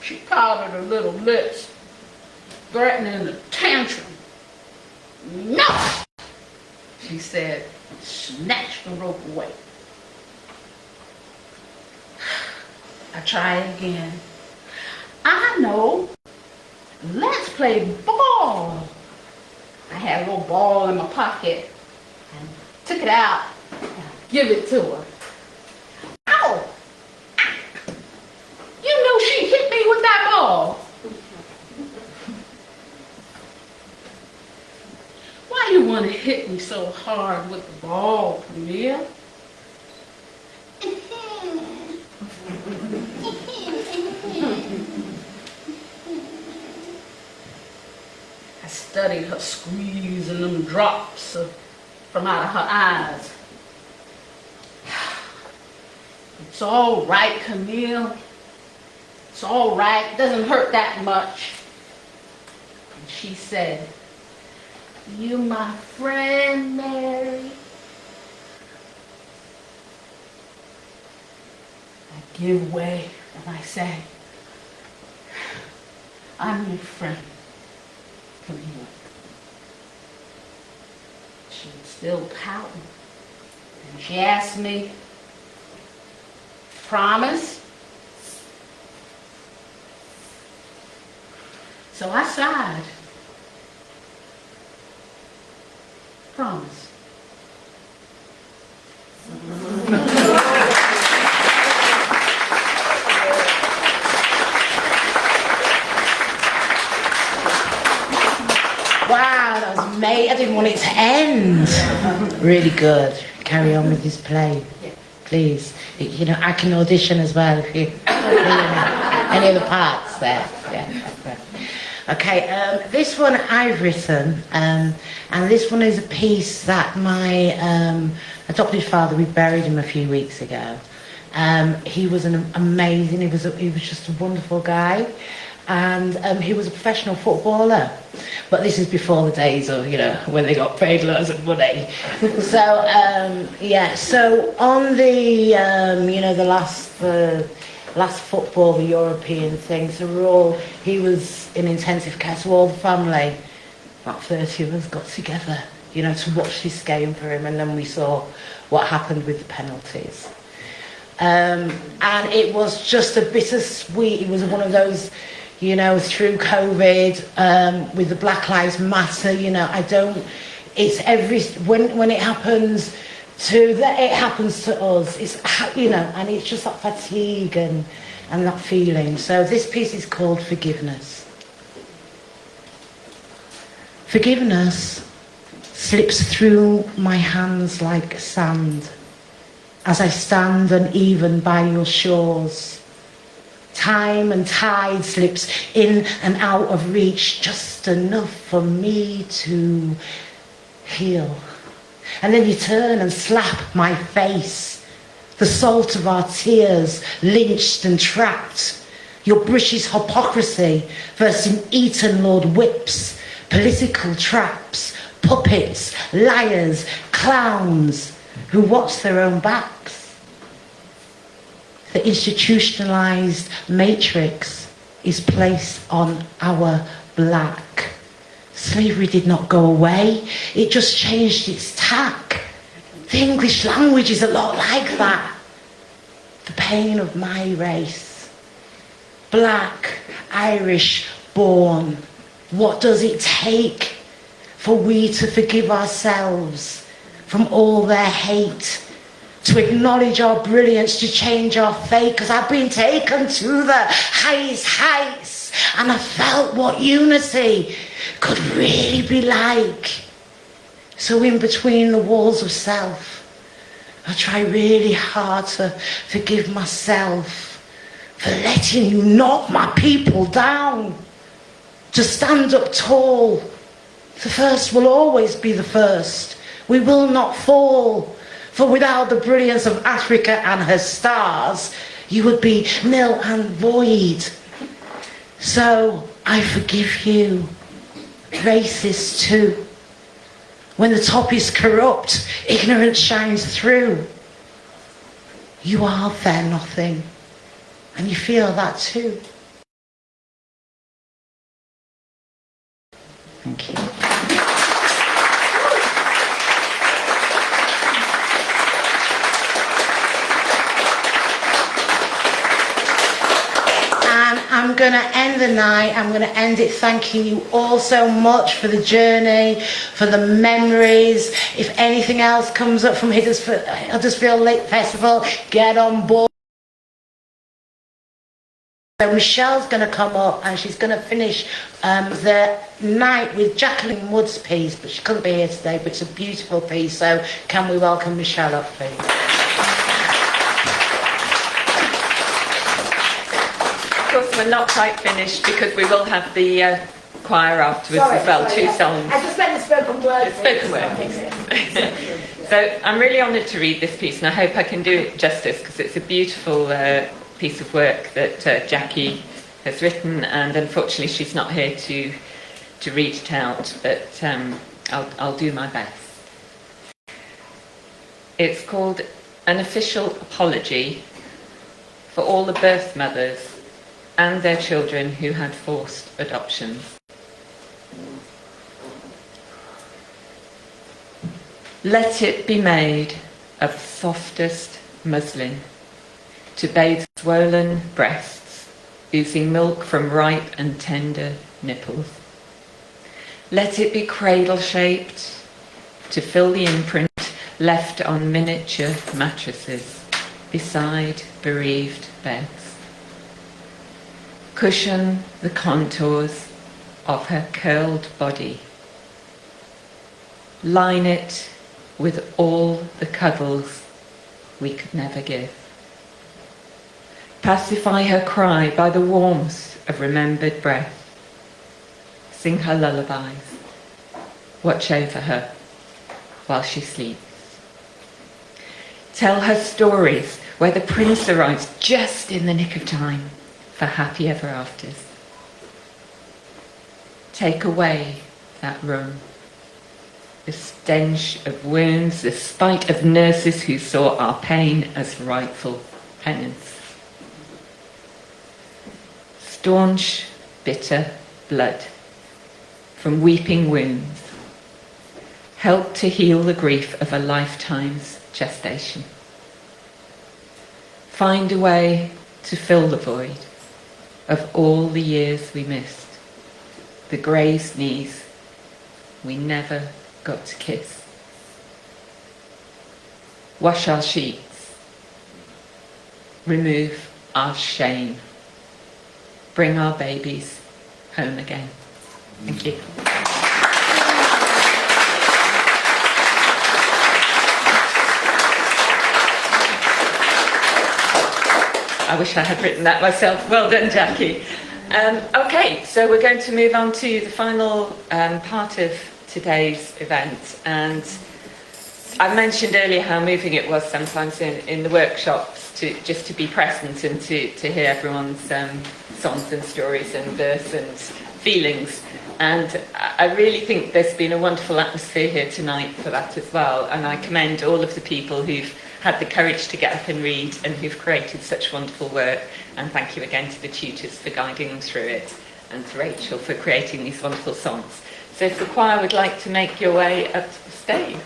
She pouted her little lips, threatening a tantrum. No, she said, snatched the rope away. I tried again. I know. Let's play ball. I had a little ball in my pocket and took it out and give it to her. Ow! You know she hit me with that ball. Why you want to hit me so hard with the ball, Camille? I studied her squeeze and them drops of from out of her eyes. It's all right, Camille. It's all right. It doesn't hurt that much. And she said, you my friend, Mary. I give way and I say, I'm your friend, Camille. She was still pouting. And she asked me, promise? So I sighed. Promise. Wow, that was amazing. I didn't want it to end. Really good. Carry on with this play, please. You know, I can audition as well if you any other parts there. Yeah. Okay, this one I've written, and this one is a piece that my adopted father, we buried him a few weeks ago. He was an amazing, he was just a wonderful guy, and he was a professional footballer. But this is before the days of, you know, when they got paid loads of money. So, yeah, so on the, you know, the last football, the European thing, so he was in intensive care, so all the family, about 30 of us got together, you know, to watch this game for him, and then we saw what happened with the penalties. And it was just a bittersweet, it was one of those, you know, through COVID, with the Black Lives Matter, you know, when it happens it happens to us, it's, you know, and it's just that fatigue and that feeling. So this piece is called Forgiveness. Forgiveness slips through my hands like sand as I stand uneven by your shores. Time and tide slips in and out of reach, just enough for me to heal. And then you turn and slap my face. The salt of our tears, lynched and trapped. Your British hypocrisy versus Eton Lord whips, political traps, puppets, liars, clowns who watch their own backs. The institutionalised matrix is placed on our black. Slavery did not go away, it just changed its tack. The English language is a lot like that. The pain of my race. Black, Irish, born. What does it take for we to forgive ourselves from all their hate? To acknowledge our brilliance, to change our fate, because I've been taken to the highest heights and I felt what unity could really be like. So in between the walls of self, I try really hard to forgive myself for letting you knock my people down. To stand up tall, the first will always be the first. We will not fall. For without the brilliance of Africa and her stars, you would be nil and void. So I forgive you, racist too. When the top is corrupt, ignorance shines through. You are fair nothing, and you feel that too. Thank you. I'm going to end the night, I'm going to end it thanking you all so much for the journey, for the memories. If anything else comes up from Huddersfield Lake Festival, get on board. So Michelle's going to come up and she's going to finish the night with Jacqueline Wood's piece, but she couldn't be here today, but it's a beautiful piece. So can we welcome Michelle up, please? Of course, we're not quite finished because we will have the choir afterwards as well, 2 songs. I just let the spoken word. Spoken word piece. So I'm really honoured to read this piece, and I hope I can do it justice, because it's a beautiful piece of work that Jackie has written, and unfortunately she's not here to read it out, but I'll do my best. It's called An Official Apology for all the birth mothers and their children who had forced adoptions. Let it be made of softest muslin to bathe swollen breasts, oozing milk from ripe and tender nipples. Let it be cradle-shaped to fill the imprint left on miniature mattresses beside bereaved beds. Cushion the contours of her curled body. Line it with all the cuddles we could never give. Pacify her cry by the warmth of remembered breath. Sing her lullabies. Watch over her while she sleeps. Tell her stories where the prince arrives just in the nick of time for happy ever afters. Take away that room, the stench of wounds, the spite of nurses who saw our pain as rightful penance. Staunch, bitter blood from weeping wounds. Help to heal the grief of a lifetime's gestation. Find a way to fill the void of all the years we missed, the grazed knees we never got to kiss. Wash our sheets, remove our shame, bring our babies home again. Thank you. I wish I had written that myself. Well done, Jackie. Okay, so we're going to move on to the final part of today's event. And I mentioned earlier how moving it was sometimes in the workshops just to be present and to hear everyone's songs and stories and verse and feelings. And I really think there's been a wonderful atmosphere here tonight for that as well. And I commend all of the people who've had the courage to get up and read and who've created such wonderful work. And thank you again to the tutors for guiding them through it, and to Rachel for creating these wonderful songs. So if the choir would like to make your way up to the stage.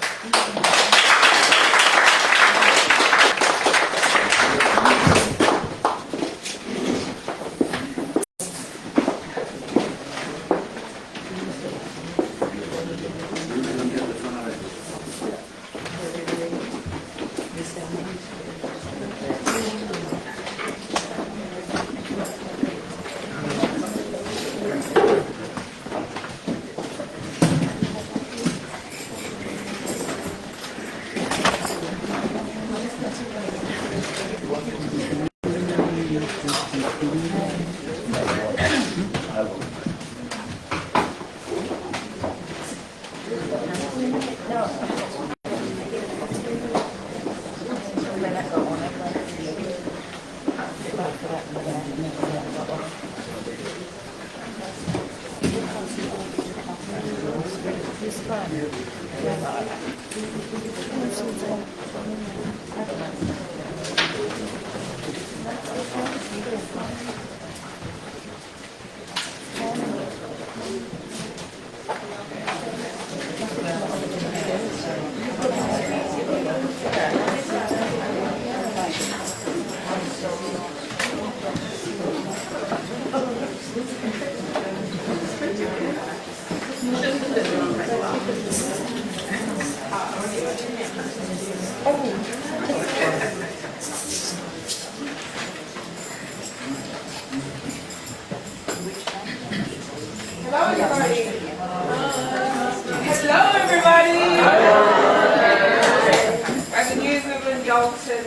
I'm the Newsome and Dalton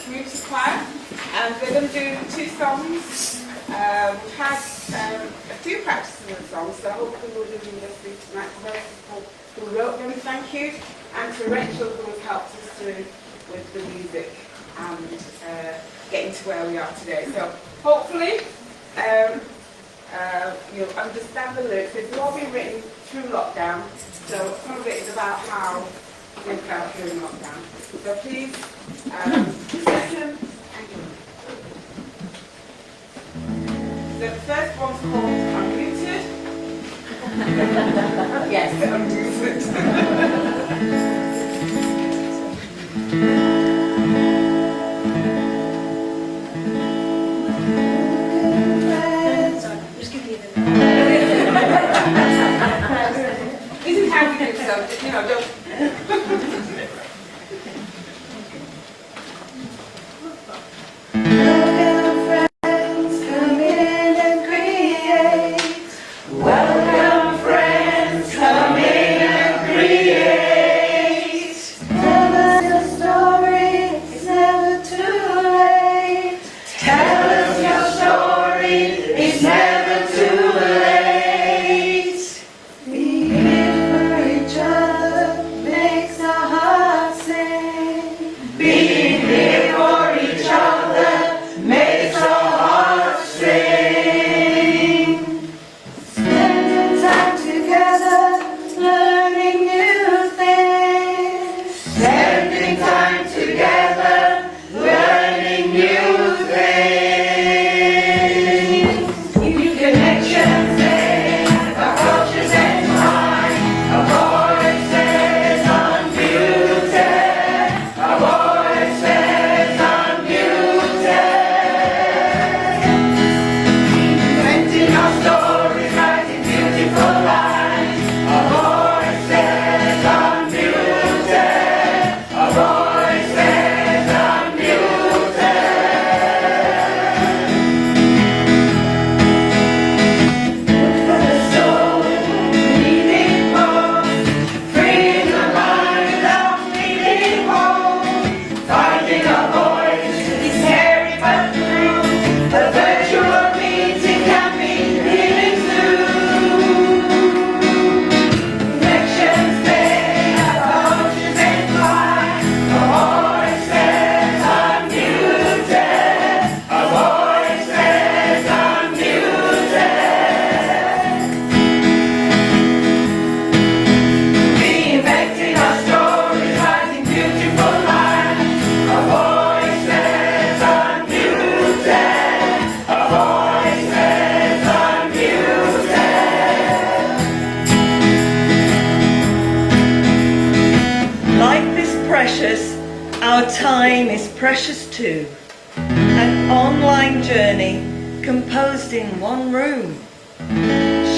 community choir, and we're going to do 2 songs. We've had a few practices of the songs, so hopefully we'll do them this week tonight. The verse is called who wrote them, thank you, and to Rachel, who has helped us through with the music and getting to where we are today. So hopefully you'll understand the lyrics. It's all been written through lockdown, so some of it is about how we felt during lockdown. So please listen. The first one's called Unmuted. Yes, Unmuted. This is how we do so, you know, don't. Our time is precious too. An online journey composed in one room,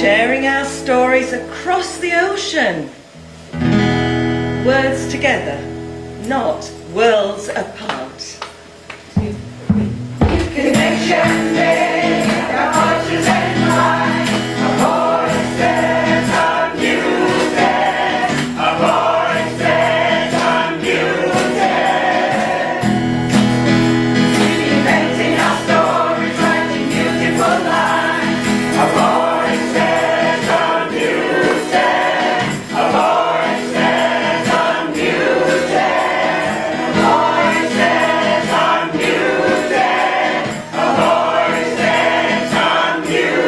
sharing our stories across the ocean. Words together, not worlds apart. Connection made, our hearts and minds, our voices are music, our voices are music. Inventing our stories, writing beautiful lines, our voices are music, our voices are music, our voices are music, our voices are music.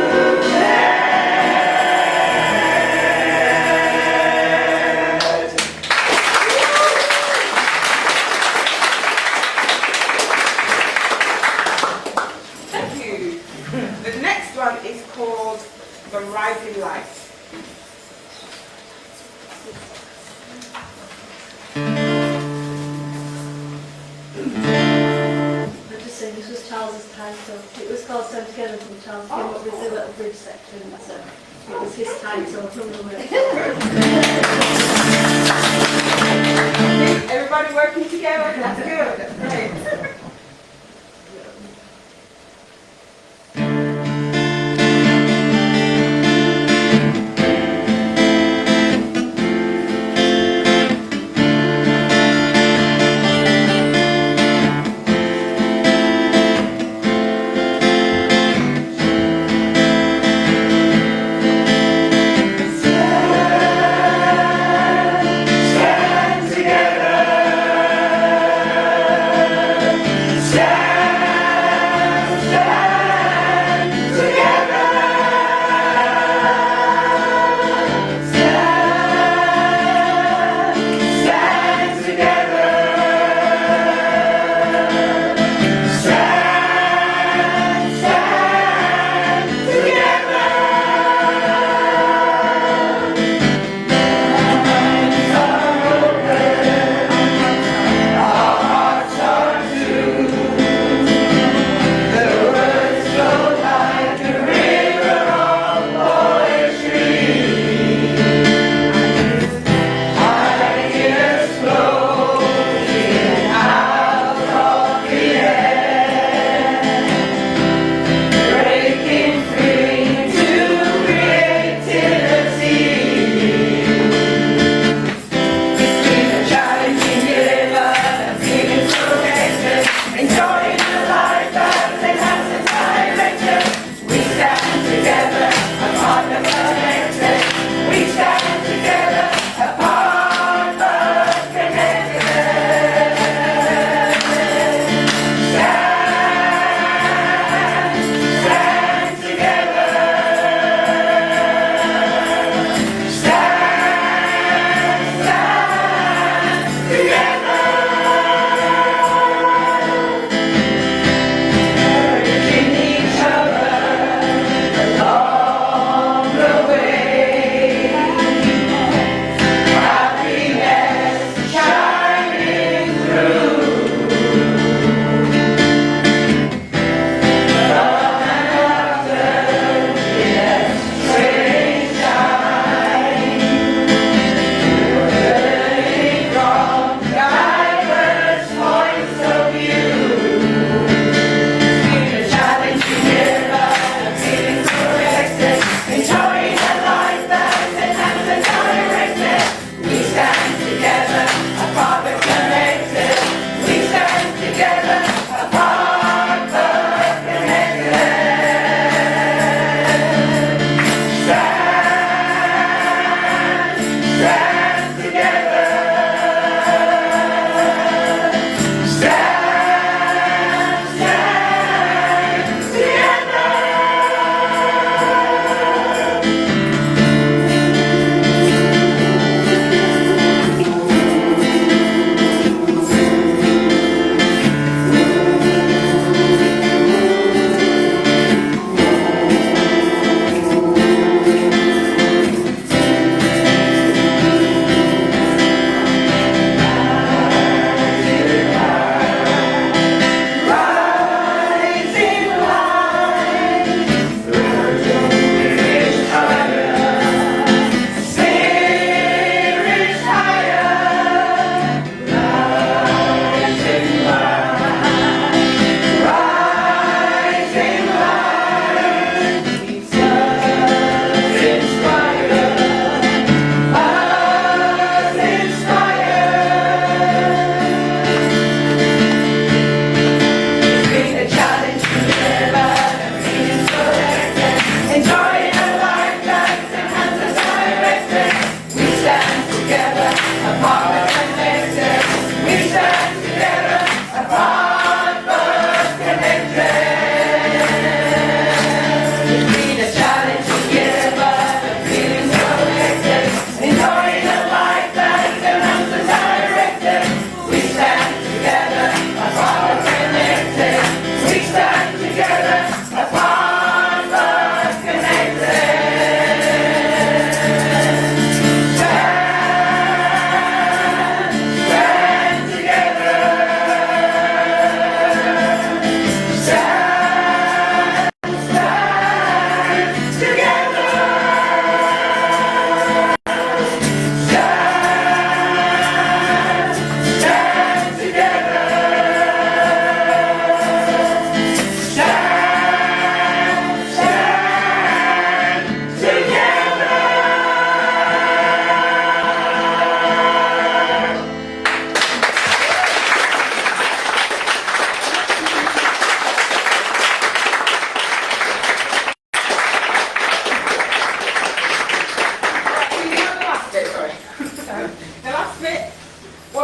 Thank you. The next one is called The Rising Light. I'm just saying, this was Charles's time, so it was called Stand Together from Charles came up with the little bridge section, so it was his time, so from the way. Everybody working together? That's good. That's great. Stand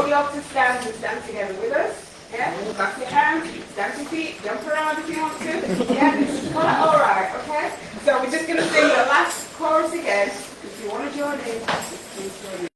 want you all to stand and stand together with us. Yeah, clap your hands, stamp your feet, jump around if you want to. Yeah, this is quite alright, okay? So we're just going to sing the last chorus again. If you want to join in, please join in.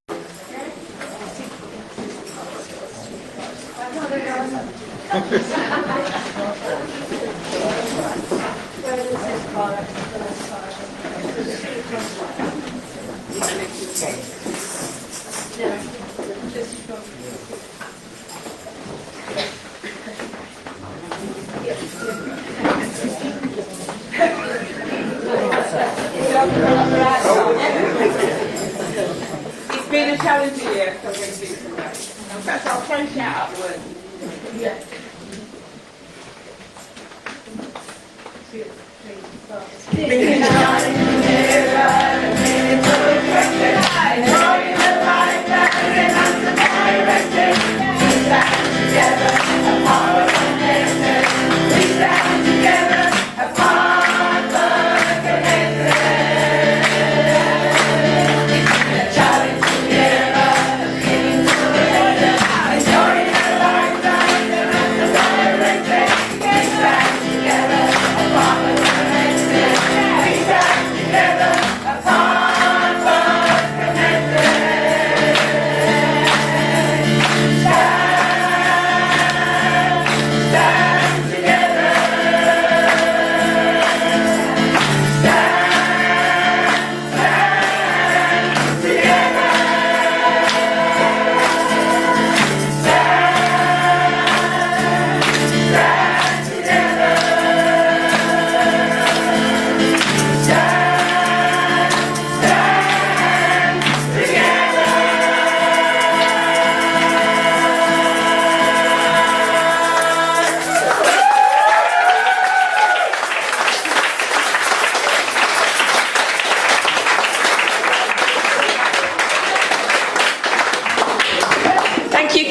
It's been a challenging year, so we're going to do some right. In fact, I'll try and shout out the word. Yeah.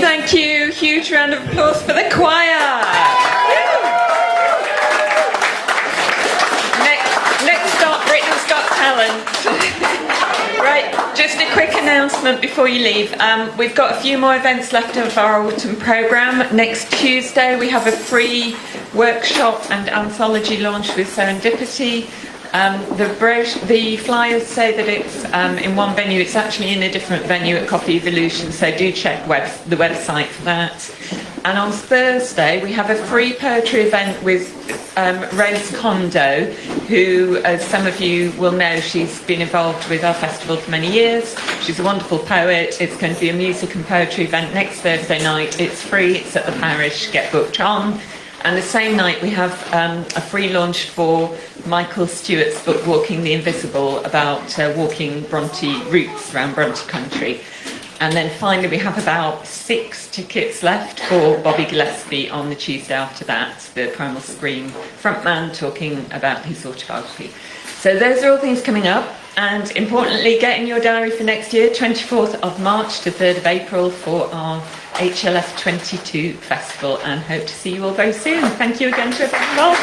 Thank you. Huge round of applause for the choir. Next up, Britain's Got Talent. Right, just a quick announcement before you leave. We've got a few more events left of our autumn programme. Next Tuesday we have a free workshop and anthology launch with Serendipity. The flyers say that it's in one venue. It's actually in a different venue at Coffee Evolution, so do check the website for that. And on Thursday we have a free poetry event with Rose Kondo, who, as some of you will know, she's been involved with our festival for many years. She's a wonderful poet. It's going to be a music and poetry event next Thursday night. It's free, it's at the parish, get booked on. And the same night we have a free launch for Michael Stewart's book Walking the Invisible, about walking Bronte routes around Bronte country. And then finally we have about 6 tickets left for Bobby Gillespie on the Tuesday after that, the Primal Scream frontman talking about his autobiography. So those are all things coming up. And importantly, get in your diary for next year, 24th of March to 3rd of April for our HLF 22 festival, and hope to see you all very soon. Thank you again to everyone involved.